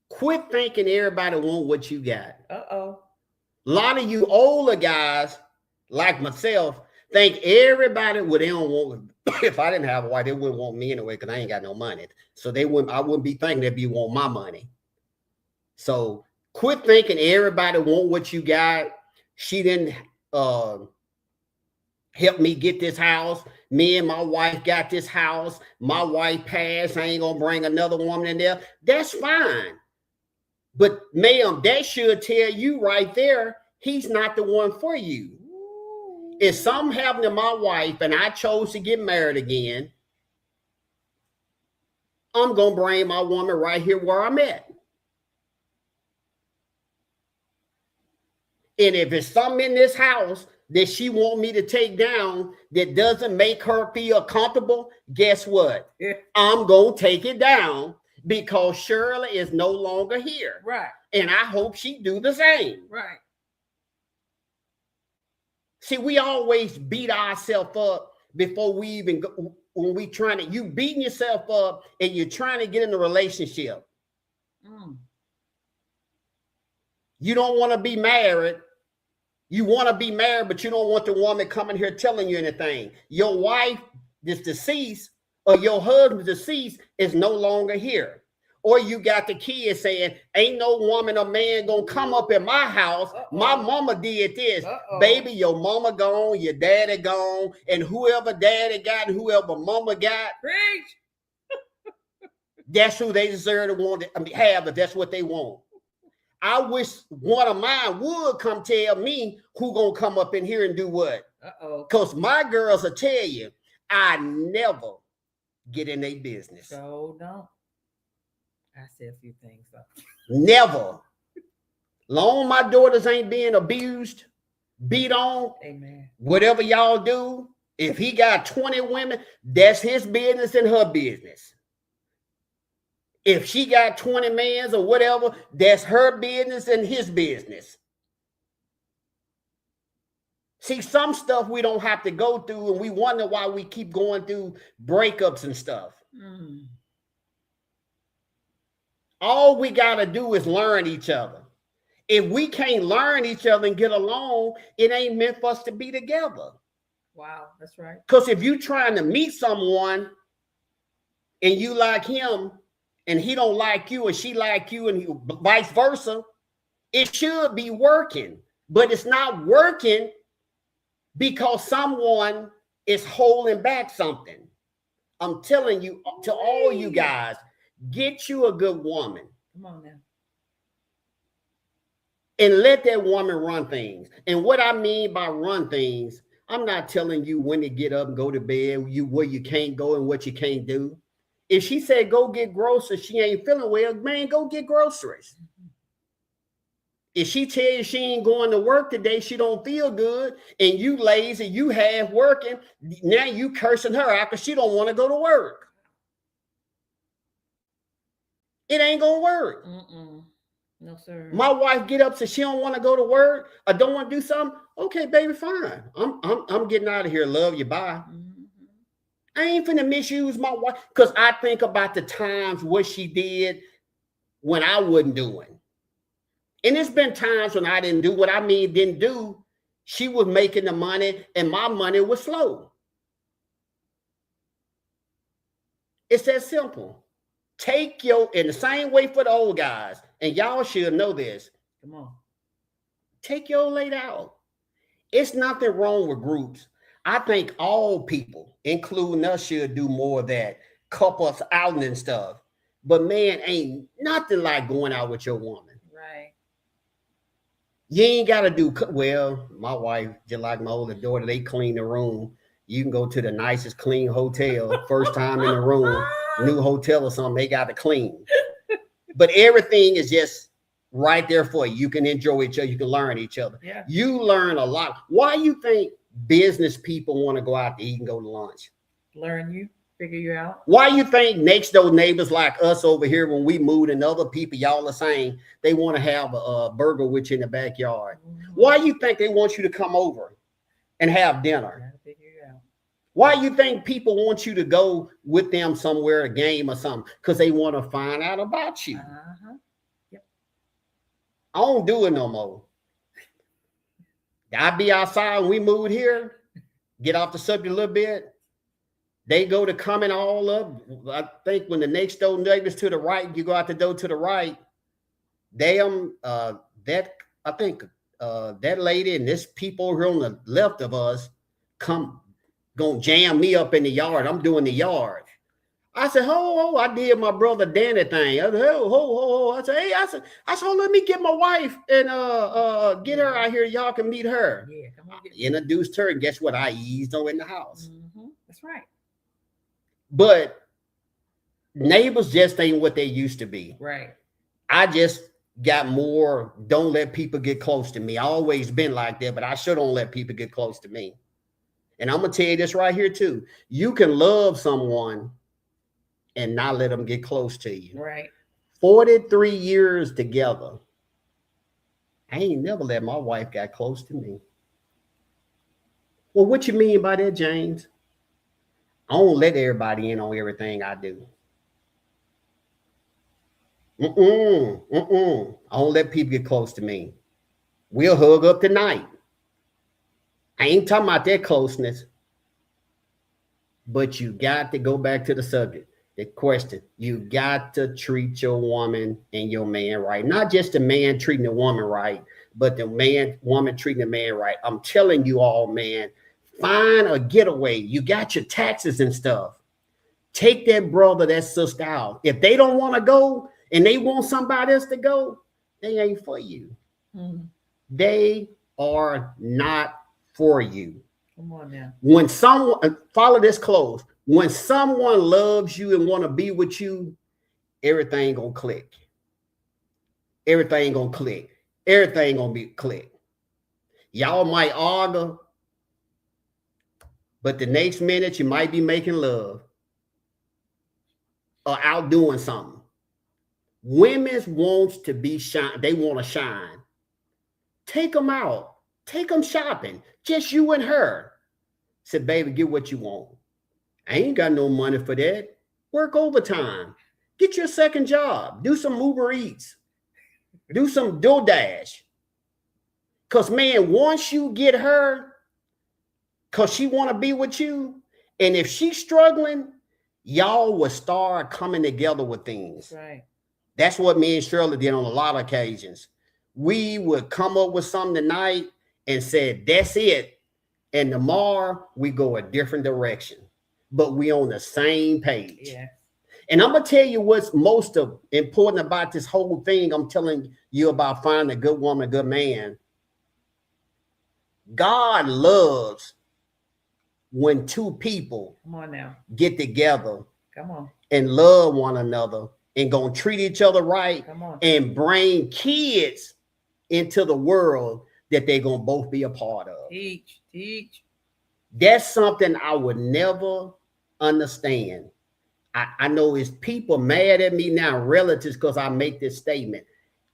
quit thinking everybody want what you got. A lot of you older guys, like myself, think everybody would they don't want. If I didn't have a wife, they wouldn't want me anyway because I ain't got no money. So I wouldn't be thinking they'd be want my money. So quit thinking everybody want what you got. She didn't help me get this house. Me and my wife got this house. My wife passed. I ain't gonna bring another woman in there. That's fine. But ma'am, that should tell you right there, he's not the one for you. If something happened to my wife and I chose to get married again, I'm going to bring my woman right here where I'm at. And if it's something in this house that she want me to take down that doesn't make her feel comfortable, guess what? I'm going to take it down because Shirley is no longer here. Right. And I hope she do the same. Right. See, we always beat ourselves up before we even go, when we trying to, you beating yourself up and you're trying to get in a relationship. You don't want to be married. You want to be married, but you don't want the woman coming here telling you anything. Your wife is deceased or your husband deceased is no longer here. Or you got the kids saying, ain't no woman or man gonna come up in my house. My mama did this. Baby, your mama gone, your daddy gone, and whoever daddy got and whoever mama got, that's who they deserve to want to have if that's what they want. I wish one of mine would come tell me who gonna come up in here and do what. Because my girls will tell you, I never get in their business. So don't. I said a few things. So. Never. Long my daughters ain't being abused, beat on, amen. Whatever y'all do, if he got 20 women, that's his business and her business. If she got 20 mans or whatever, that's her business and his business. See, some stuff we don't have to go through, and we wonder why we keep going through breakups and stuff. All we got to do is learn each other. If we can't learn each other and get along, it ain't meant for us to be together. Wow, that's right. Because if you're trying to meet someone and you like him and he don't like you and she like you and vice versa, it should be working. But it's not working because someone is holding back something. I'm telling you, to all you guys, get you a good woman. Come on now. And let that woman run things. And what I mean by run things, I'm not telling you when to get up and go to bed, where you can't go and what you can't do. If she said go get groceries, she ain't feeling well, man, go get groceries. If she tell you she ain't going to work today, she don't feel good, and you lazy, you half working, now you cursing her out because she don't want to go to work. It ain't gonna work. No, sir. My wife get up, so she don't want to go to work or don't want to do something. Okay, baby, fine. I'm getting out of here. Love you. Bye. I ain't finna misuse my wife because I think about the times what she did when I wasn't doing. And it's been times when I didn't do what I mean didn't do. She was making the money and my money was slow. It's that simple. Take your, in the same way for the old guys, and y'all should know this. Come on. Take your late out. It's nothing wrong with groups. I think all people, including us, should do more of that. Couples out and stuff. But man, ain't nothing like going out with your woman. Right. You ain't got to do, well, my wife, just like my older daughter, they clean the room. You can go to the nicest clean hotel, first time in the room, new hotel or something, they got to clean. But everything is just right there for you. You can enjoy each other. You can learn each other. Yeah. You learn a lot. Why you think business people want to go out to eat and go to lunch? Learn you, figure you out. Why you think next door neighbors like us over here, when we moved and other people, y'all the same, they want to have a burger with you in the backyard? Why you think they want you to come over and have dinner? Why you think people want you to go with them somewhere, a game or something? Because they want to find out about you. Yep. I don't do it no more. I be outside when we moved here, get off the subject a little bit. They go to coming all up. I think when the next door neighbors to the right, you go out the door to the right. That lady and this people here on the left of us gonna jam me up in the yard. I'm doing the yard. I said, I did my brother Danny thing. I said, I said, hey, I said, let me get my wife and get her out here. Y'all can meet her. Yeah, come on. Introduced her, and guess what? I eased her in the house. That's right. But neighbors just ain't what they used to be. Right. I just got more, don't let people get close to me. I always been like that, but I sure don't let people get close to me. And I'm going to tell you this right here too. You can love someone and not let them get close to you. Right. 43 years together. I ain't never let my wife get close to me. Well, what you mean by that, James? I don't let everybody in on everything I do. I don't let people get close to me. We'll hug up tonight. I ain't talking about that closeness. But you got to go back to the subject. The question, you got to treat your woman and your man right. Not just the man treating the woman right, but the woman treating the man right. I'm telling you all, man, find a getaway. You got your taxes and stuff. Take that brother, that sister out. If they don't want to go and they want somebody else to go, they ain't for you. They are not for you. Come on now. When someone, follow this close, when someone loves you and want to be with you, everything gonna click. Everything gonna click. Everything gonna be click. Y'all might argue, but the next minute you might be making love or out doing something. Women wants to be shine. They want to shine. Take them out. Take them shopping. Just you and her. Said, baby, get what you want. I ain't got no money for that. Work overtime. Get your second job. Do some Uber Eats. Do some DoorDash. Because, man, once you get her, because she want to be with you, and if she's struggling, y'all will start coming together with things. Right. That's what me and Shirley did on a lot of occasions. We would come up with something tonight and said, that's it. And tomorrow we go a different direction, but we on the same page. Yeah. And I'm going to tell you what's most important about this whole thing. I'm telling you about finding a good woman, a good man. God loves when two people come on now get together, come on, and love one another and gonna treat each other right, come on, and bring kids into the world that they're gonna both be a part of. Teach. That's something I would never understand. I know it's people mad at me now, relatives, because I make this statement.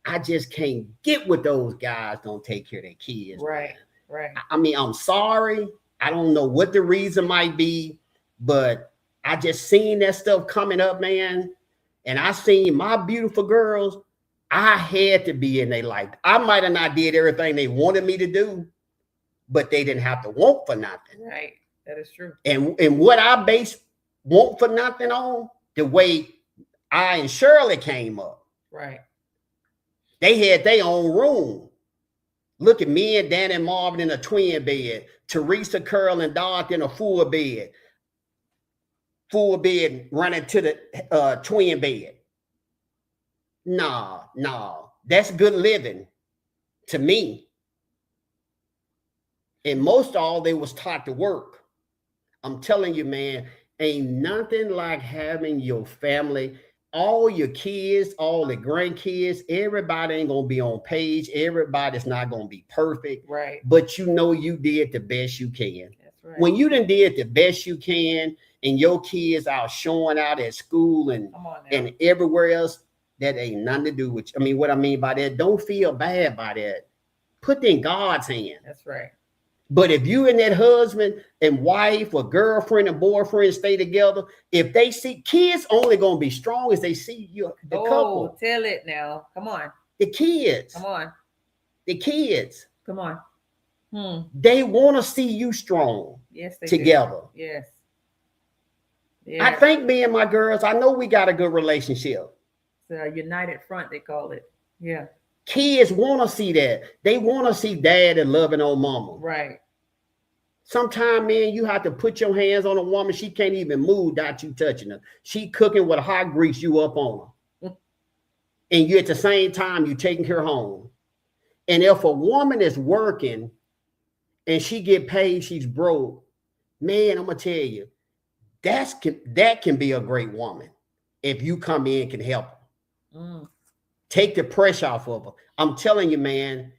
I just can't get with those guys don't take care of their kids. Right, right. I mean, I'm sorry. I don't know what the reason might be, but I just seen that stuff coming up, man. And I seen my beautiful girls. I had to be in their life. I might have not did everything they wanted me to do, but they didn't have to want for nothing. Right. That is true. And what I base want for nothing on, the way I and Shirley came up. Right. They had their own room. Look at me and Dan and Marvin in a twin bed. Teresa, Curl, and Doc in a full bed. Full bed running to the twin bed. Nah. That's good living to me. And most of all, they was taught to work. I'm telling you, man, ain't nothing like having your family, all your kids, all the grandkids. Everybody ain't gonna be on page. Everybody's not gonna be perfect. Right. But you know you did the best you can. That's right. When you done did the best you can, and your kids out showing out at school and everywhere else, that ain't nothing to do with you. I mean, what I mean by that, don't feel bad by that. Put in God's hand. That's right. But if you and that husband and wife or girlfriend and boyfriend stay together, if they see kids only gonna be strong as they see you, the couple. Tell it now. Come on. The kids. Come on. The kids. Come on. They want to see you strong. Yes, they together. Do. Yes. I think me and my girls, I know we got a good relationship. So a united front, they call it. Yeah. Kids want to see that. They want to see dad and loving old mama. Right. Sometimes, man, you have to put your hands on a woman. She can't even move without you touching her. She cooking with hot grease, you up on her. And you at the same time, you taking her home. And if a woman is working and she get paid, she's broke, man, I'm going to tell you, that can be a great woman if you come in and can help her. Take the pressure off of her. I'm telling you, man,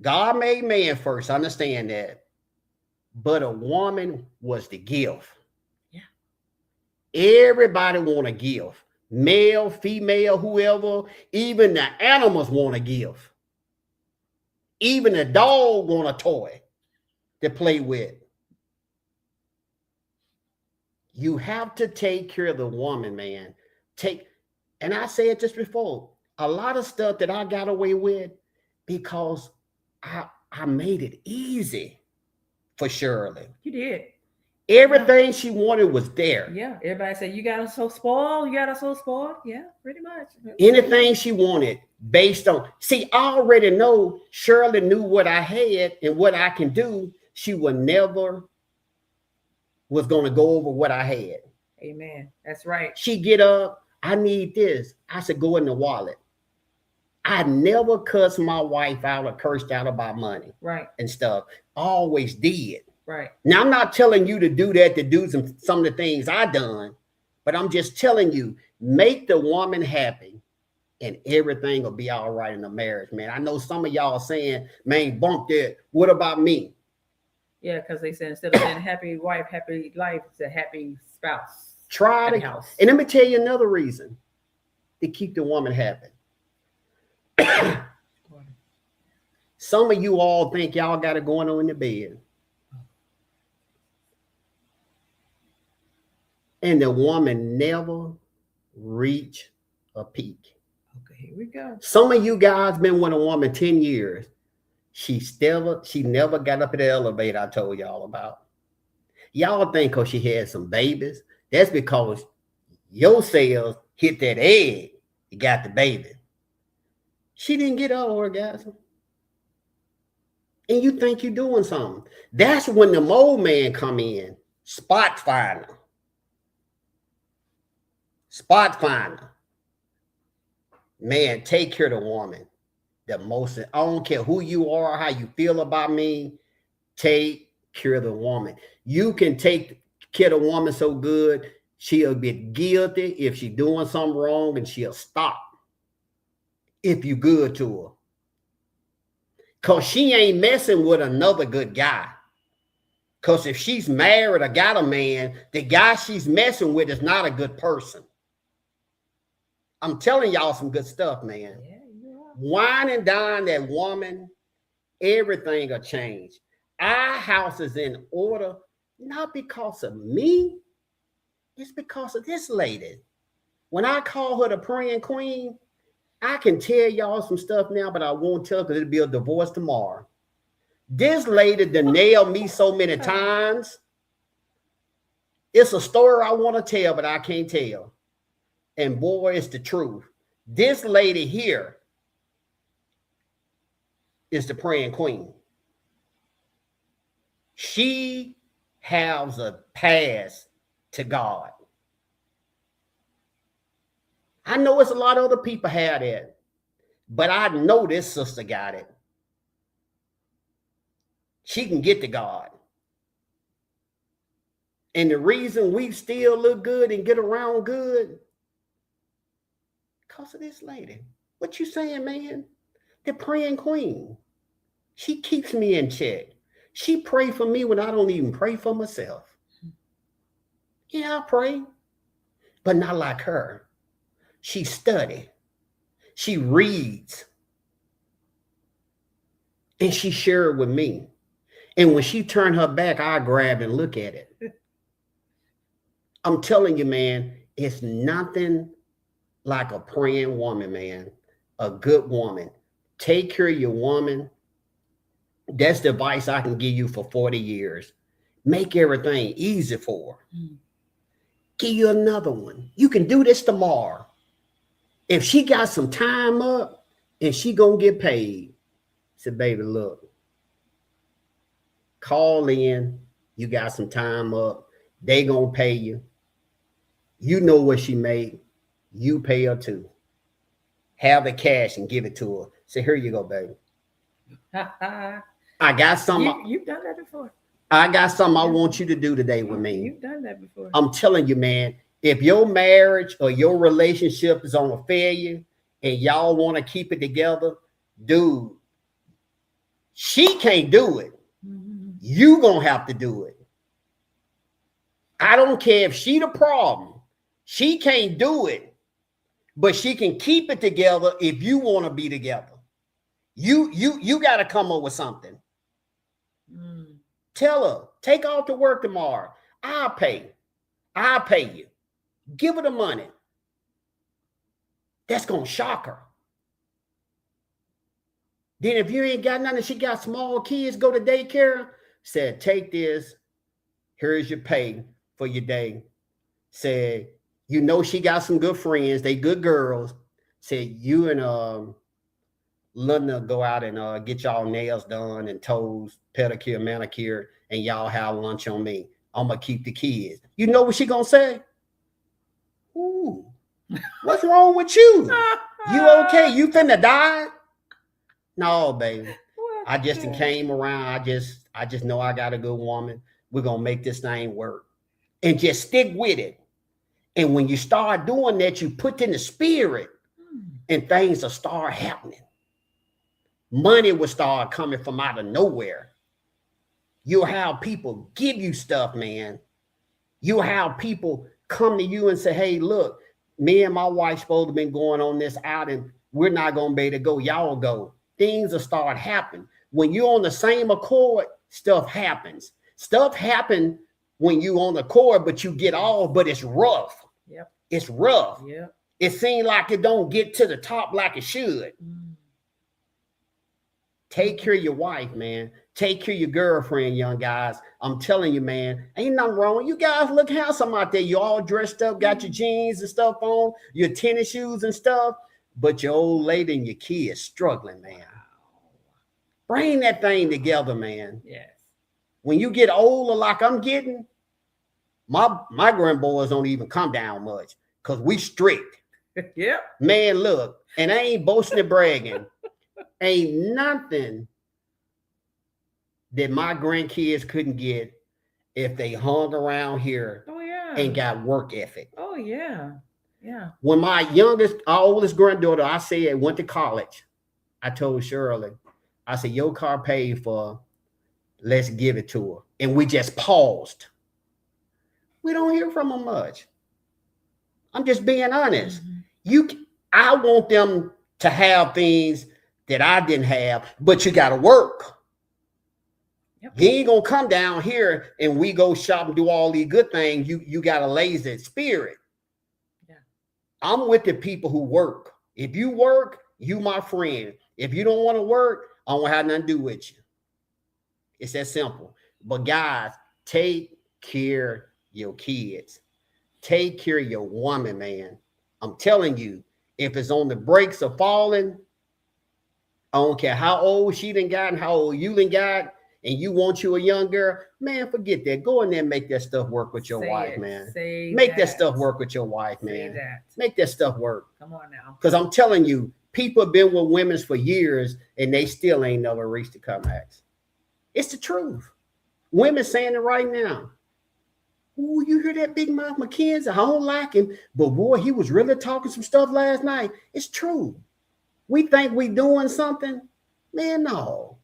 God made man first. I understand that. But a woman was the gift. Yeah. Everybody want a gift. Male, female, whoever. Even the animals want a gift. Even the dog want a toy to play with. You have to take care of the woman, man. And I said this before, a lot of stuff that I got away with because I made it easy for Shirley. You did. Everything she wanted was there. Yeah. Everybody said, you got her so spoiled. You got her so spoiled. Yeah, pretty much. Anything she wanted based on, see, I already know Shirley knew what I had and what I can do. She would never was going to go over what I had. Amen. That's right. She get up, I need this. I said, go in the wallet. I never cussed my wife out or cursed out about money. Right. And stuff. I always did. Right. Now, I'm not telling you to do that, to do some of the things I done, But I'm just telling you, make the woman happy and everything will be all right in the marriage, man. I know some of y'all saying, man, bump that. What about me? Yeah, because they said instead of saying happy wife, happy life, it's a happy spouse. Try happy to house. And let me tell you another reason to keep the woman happy. Some of you all think y'all got it going on in the bed. And the woman never reach a peak. Okay, here we go. Some of you guys been with a woman 10 years. She never got up in the elevator I told y'all about. Y'all think because she had some babies, that's because your cells hit that egg, you got the baby. She didn't get an orgasm. And you think you're doing something. That's when the mole man come in. Spot finder. Spot finder. Man, take care of the woman. The most, I don't care who you are, how you feel about me, take care of the woman. You can take care of the woman so good, she'll be guilty if she's doing something wrong and she'll stop if you good to her. Because she ain't messing with another good guy. Because if she's married or got a man, the guy she's messing with is not a good person. I'm telling y'all some good stuff, man. Yeah, wine and dine that woman, everything will change. Our house is in order, not because of me. It's because of this lady. When I call her the praying queen, I can tell y'all some stuff now, but I won't tell because it'll be a divorce tomorrow. This lady done nailed me so many times. It's a story I want to tell, but I can't tell. And boy, it's the truth. This lady here is the praying queen. She has a pass to God. I know it's a lot of other people have that, but I know this sister got it. She can get to God. And the reason we still look good and get around good, because of this lady. What you saying, man? The praying queen. She keeps me in check. She pray for me when I don't even pray for myself. Yeah, I pray, but not like her. She study. She reads. And she shared with me. And when she turned her back, I grab and look at it. I'm telling you, man, it's nothing like a praying woman, man. A good woman. Take care of your woman. That's the advice I can give you for 40 years. Make everything easy for her. Give you another one. You can do this tomorrow. If she got some time up and she gonna get paid, say, baby, look, call in. You got some time up. They gonna pay you. You know what she made. You pay her too. Have the cash and give it to her. Say, here you go, baby. I got something. You've done that before. I got something I want you to do today with me. You've done that before. I'm telling you, man, if your marriage or your relationship is on a failure and y'all want to keep it together, dude, she can't do it. You gonna have to do it. I don't care if she the problem. She can't do it, but she can keep it together if you want to be together. You got to come up with something. Tell her, take off to work tomorrow. I'll pay you. Give her the money. That's going to shock her. Then if you ain't got nothing, she got small kids, go to daycare, said, take this. Here's your pay for your day. Said, you know she got some good friends. They good girls. Said, you and Linda go out and get y'all nails done and toes, pedicure, manicure, and y'all have lunch on me. I'm going to keep the kids. You know what she going to say? Ooh, what's wrong with you? You okay? You finna die? No, baby. I just came around. I just know I got a good woman. We're going to make this thing work. And just stick with it. And when you start doing that, you put in the spirit and things will start happening. Money will start coming from out of nowhere. You'll have people give you stuff, man. You'll have people come to you and say, hey, look, me and my wife supposed to have been going on this outing. We're not going to be able to go. Y'all go. Things will start happening. When you're on the same accord, stuff happens. Stuff happens when you're on the accord, but you get off, but it's rough. Yep. It's rough. Yep. It seems like it don't get to the top like it should. Take care of your wife, man. Take care of your girlfriend, young guys. I'm telling you, man, ain't nothing wrong. You guys look handsome out there. You all dressed up, got your jeans and stuff on, your tennis shoes and stuff, but your old lady and your kids struggling, man. Bring that thing together, man. Yes. When you get older like I'm getting, my grandboys don't even come down much because we strict. Yep. Man, look, and I ain't boasting and bragging. Ain't nothing that my grandkids couldn't get if they hung around here and got work ethic. Oh, yeah. Yeah. When my oldest granddaughter, I said, went to college, I told Shirley, I said, your car paid for, let's give it to her. And we just paused. We don't hear from them much. I'm just being honest. I want them to have things that I didn't have, but you got to work. Yep. You ain't gonna come down here and we go shop and do all these good things. You got a lazy spirit. Yeah. I'm with the people who work. If you work, you my friend. If you don't want to work, I don't have nothing to do with you. It's that simple. But guys, take care of your kids. Take care of your woman, man. I'm telling you, if it's on the brakes of falling, I don't care how old she done got and how old you done got, and you want you a young girl, man, forget that. Go in there and make that stuff work with your wife, man. Make that stuff work with your wife, man. Make that stuff work. Come on now. Because I'm telling you, people have been with women for years and they still ain't never reached the climax. It's the truth. Women saying it right now. Ooh, you hear that big mouth McKenzie? I don't like him, but boy, he was really talking some stuff last night. It's true. We think we doing something. Man, no.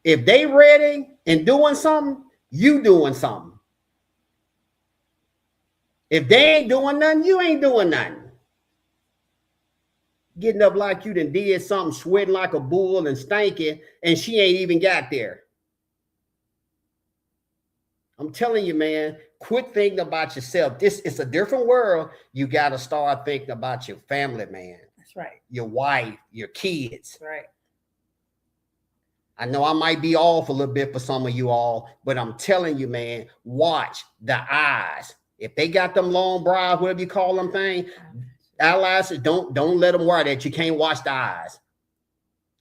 If they ready and doing something, you doing something. If they ain't doing nothing, you ain't doing nothing. Getting up like you done did something, sweating like a bull and stinking, and she ain't even got there. I'm telling you, man, quit thinking about yourself. This is a different world. You got to start thinking about your family, man. That's right. Your wife, your kids. That's right. I know I might be off a little bit for some of you all, but I'm telling you, man, watch the eyes. If they got them long brows, whatever you call them thing, eyelashes, don't let them wear that. You can't watch the eyes.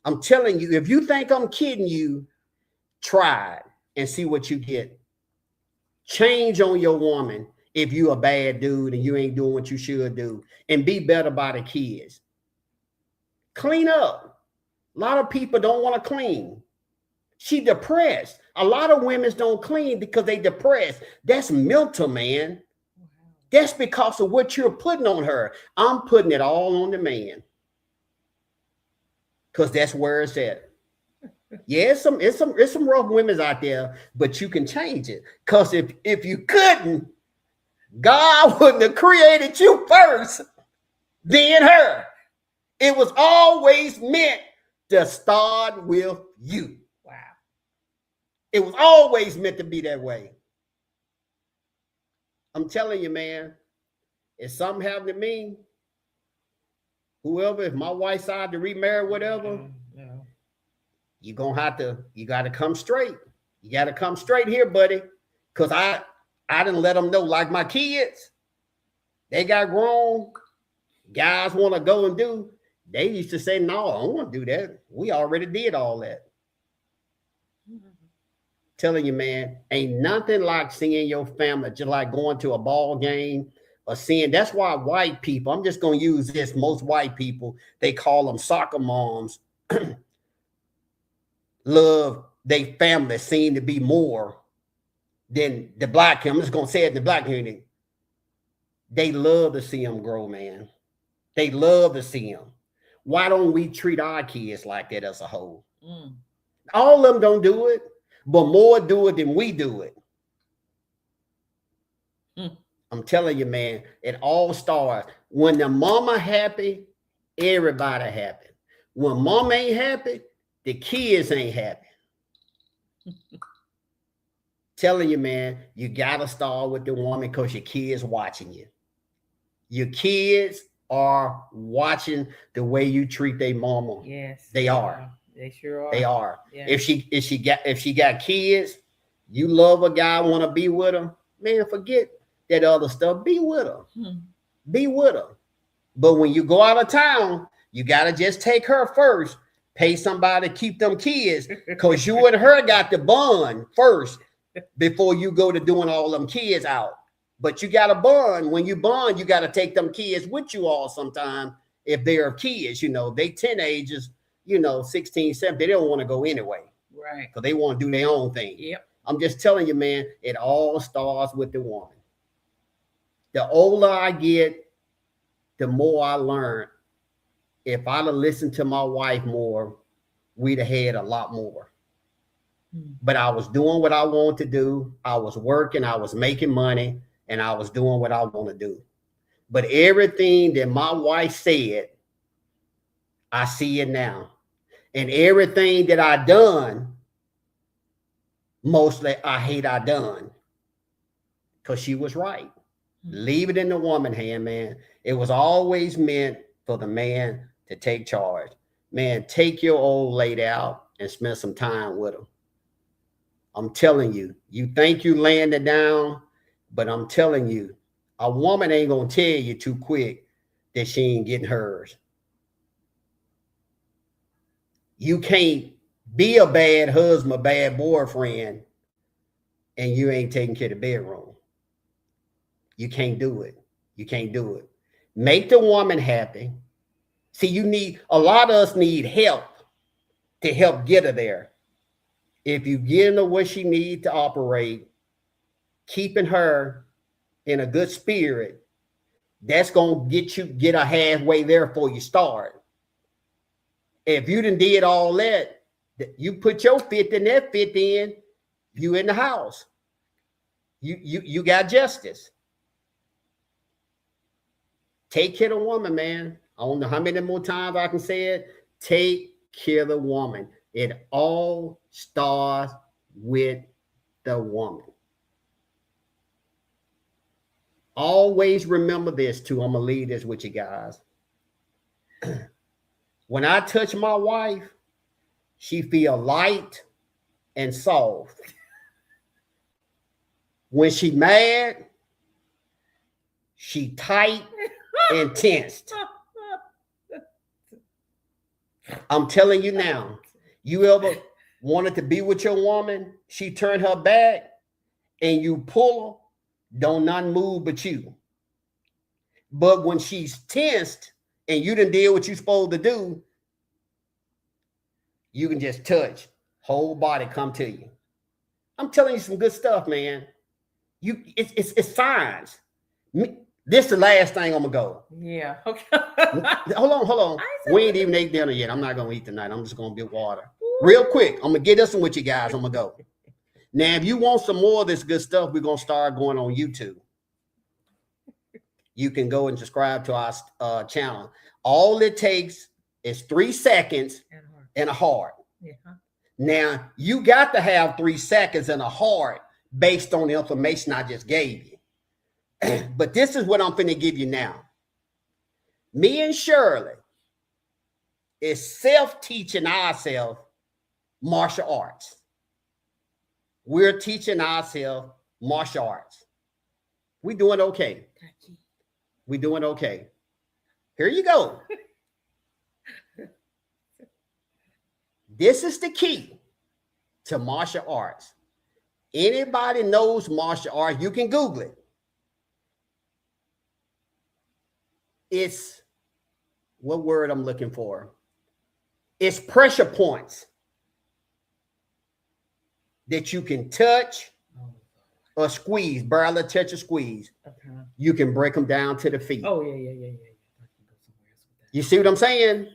I'm telling you, if you think I'm kidding you, try it and see what you get. Change on your woman if you a bad dude and you ain't doing what you should do, and be better by the kids. Clean up. A lot of people don't want to clean. She depressed. A lot of women don't clean because they depressed. That's mental, man. That's because of what you're putting on her. I'm putting it all on the man. Because that's where it's at. Yeah, it's some rough women out there, but you can change it. Because if you couldn't, God wouldn't have created you first, then her. It was always meant to start with you. Wow. It was always meant to be that way. I'm telling you, man, if something happened to me, whoever, if my wife decided to remarry, whatever, you got to come straight. You got to come straight here, buddy. Because I didn't let them know, like my kids, they got grown. Guys want to go and do. They used to say, no, I don't want to do that. We already did all that. Telling you, man, ain't nothing like seeing your family, just like going to a ball game or seeing. That's why white people, I'm just going to use this, most white people, they call them soccer moms, love their family seem to be more than the black community. I'm just going to say it in the black community. They love to see them grow, man. They love to see them. Why don't we treat our kids like that as a whole? All of them don't do it, but more do it than we do it. I'm telling you, man, it all starts when the mama happy, everybody happy. When mom ain't happy, the kids ain't happy. Telling you, man, you gotta start with the woman because your kids watching you. Your kids are watching the way you treat their mama. Yes, they are. They sure are. They are. Yeah. If she got kids, you love a guy, want to be with him, man, forget that other stuff. Be with her. Be with her. But when you go out of town, you gotta just take her first. Pay somebody to keep them kids, because you and her got the bond first before you go to doing all them kids out. But you got to bond. When you bond, you got to take them kids with you all sometime. If they're kids, they teenagers, 16, 17, they don't want to go anyway. Right. Because they want to do their own thing. Yep. I'm just telling you, man, it all starts with the woman. The older I get, the more I learn. If I'd have listened to my wife more, we'd have had a lot more. But I was doing what I wanted to do. I was working, I was making money, and I was doing what I want to do. But everything that my wife said, I see it now. And everything that I done, mostly I hate I done. Because she was right. Leave it in the woman's hand, man. It was always meant for the man to take charge. Man, take your old lady out and spend some time with him. I'm telling you, you think you laying it down, but I'm telling you, a woman ain't going to tell you too quick that she ain't getting hers. You can't be a bad husband, a bad boyfriend, and you ain't taking care of the bedroom. You can't do it. You can't do it. Make the woman happy. See, a lot of us need help to help get her there. If you get her what she needs to operate, keeping her in a good spirit, that's going to get her halfway there before you start. If you done did all that, you put your fit in, that fit in, you in the house. You got justice. Take care of the woman, man. I don't know how many more times I can say it. Take care of the woman. It all starts with the woman. Always remember this too. I'm going to leave this with you guys. When I touch my wife, she feel light and soft. When she mad, she tight and tensed. I'm telling you now, you ever wanted to be with your woman, she turned her back, and you pull her, don't none move but you. But when she's tensed and you done did what you're supposed to do, you can just touch, whole body come to you. I'm telling you some good stuff, man. It's signs. This is the last thing I'm gonna go. Yeah. Okay. Hold on. We ain't even ate dinner yet. I'm not gonna eat tonight. I'm just gonna get water. Real quick. I'm gonna get this one with you guys. I'm gonna go. Now, if you want some more of this good stuff, we're gonna start going on YouTube. You can go and subscribe to our channel. All it takes is 3 seconds and a heart. Yeah. Now, you got to have 3 seconds and a heart based on the information I just gave you. But this is what I'm finna give you now. Me and Shirley is self-teaching ourselves martial arts. We're teaching ourselves martial arts. We're doing okay. We're doing okay. Here you go. This is the key to martial arts. Anybody knows martial arts, you can Google it. It's, what word I'm looking for? It's pressure points that you can touch, or squeeze, barely touch a squeeze, Okay. you can break them down to the feet. Oh yeah. You see what I'm saying?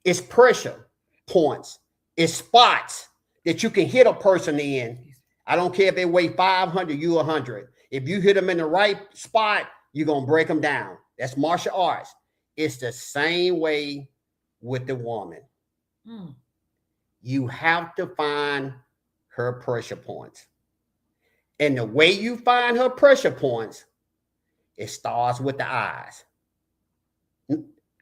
It's pressure points. It's spots that you can hit a person in. I don't care if they weigh 500, you 100. If you hit them in the right spot, you're going to break them down. That's martial arts. It's the same way with the woman. Mm. You have to find her pressure points. And the way you find her pressure points, it starts with the eyes.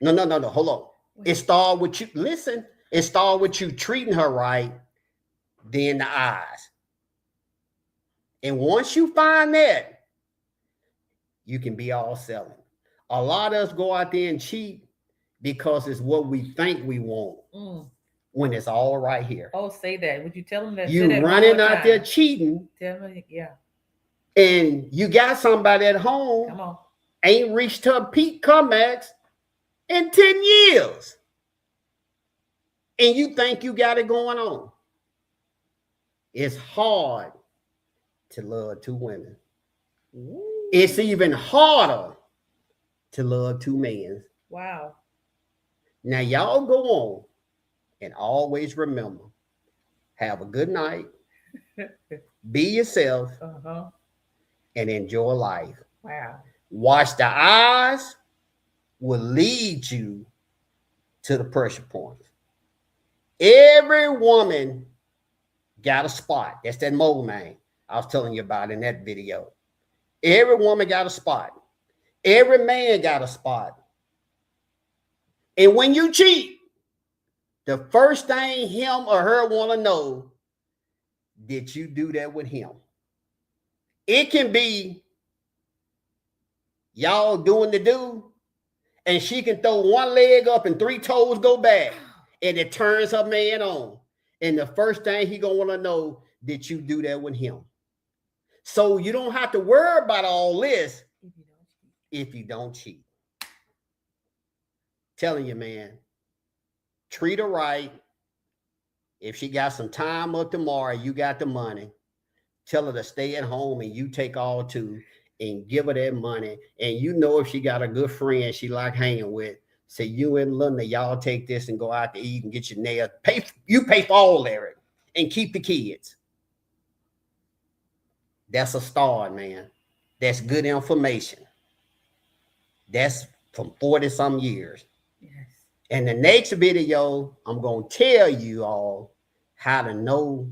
No. Hold on. It starts with you. Listen, it starts with you treating her right, then the eyes. And once you find that, you can be all selling. A lot of us go out there and cheat because it's what we think we want. When it's all right here. Oh, say that. Would you tell them that? You running out there cheating. Tell me, yeah. And you got somebody at home. Come on. Ain't reached her peak climax in 10 years. And you think you got it going on. It's hard to love two women. Ooh. It's even harder to love two men. Wow. Now, y'all go on and always remember, have a good night, be yourself, and enjoy life. Wow. Watch the eyes will lead you to the pressure points. Every woman got a spot. That's that mole man I was telling you about in that video. Every woman got a spot. Every man got a spot. And when you cheat, the first thing him or her want to know, did you do that with him? It can be y'all doing the do, and she can throw one leg up and 3 toes go back, and it turns her man on. And the first thing he gonna want to know, did you do that with him? So you don't have to worry about all this if you don't cheat. Telling you, man, treat her right. If she got some time up tomorrow, you got the money. Tell her to stay at home and you take all two and give her that money. And you know if she got a good friend she like hanging with, say you and Linda, y'all take this and go out to eat and get your nails. You pay for all of it and keep the kids. That's a start, man. That's good information. That's from 40-some years. Yes. And the next video, I'm going to tell you all how to know,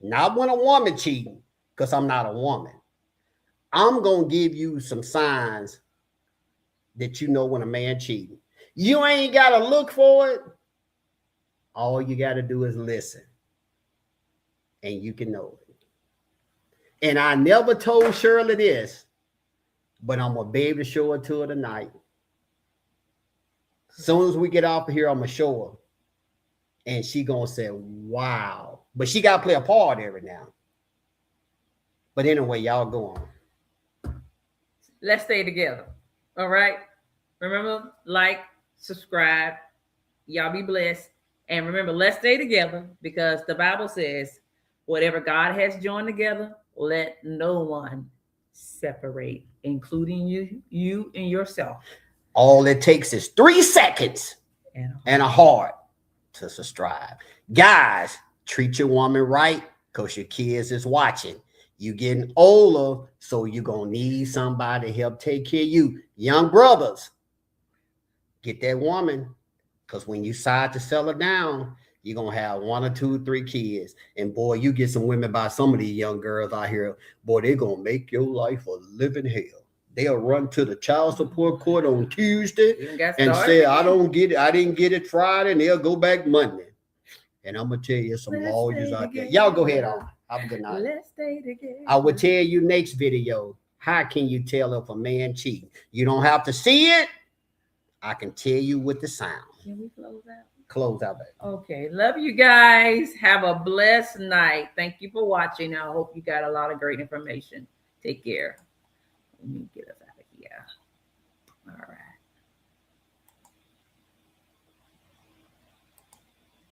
not when a woman cheating, because I'm not a woman. I'm going to give you some signs that you know when a man cheating. You ain't got to look for it. All you got to do is listen. And you can know it. And I never told Shirley this, but I'm going to be able to show it to her tonight. As soon as we get off of here, I'm going to show her. And she going to say, wow. But she got to play a part every now. But anyway, y'all go on. Let's stay together. All right? Remember, like, subscribe. Y'all be blessed. And remember, let's stay together because the Bible says, whatever God has joined together, let no one separate, including you and yourself. All it takes is 3 seconds and a heart to subscribe. Guys, treat your woman right because your kids is watching. You getting older, so you're going to need somebody to help take care of you. Young brothers, get that woman because when you decide to settle down, you're going to have 1 or 2 or 3 kids. And boy, you get some women by some of these young girls out here, boy, they're going to make your life a living hell. They'll run to the child support court on Tuesday and say, I don't get it. I didn't get it Friday. And they'll go back Monday. And I'm going to tell you some lawyers out there. Y'all go ahead on. Have a good night. Let's stay together. I will tell you next video, how can you tell if a man cheating? You don't have to see it. I can tell you with the sound. Can we close out? Close out, baby. Okay. Love you guys. Have a blessed night. Thank you for watching. I hope you got a lot of great information. Take care. Let me get us out.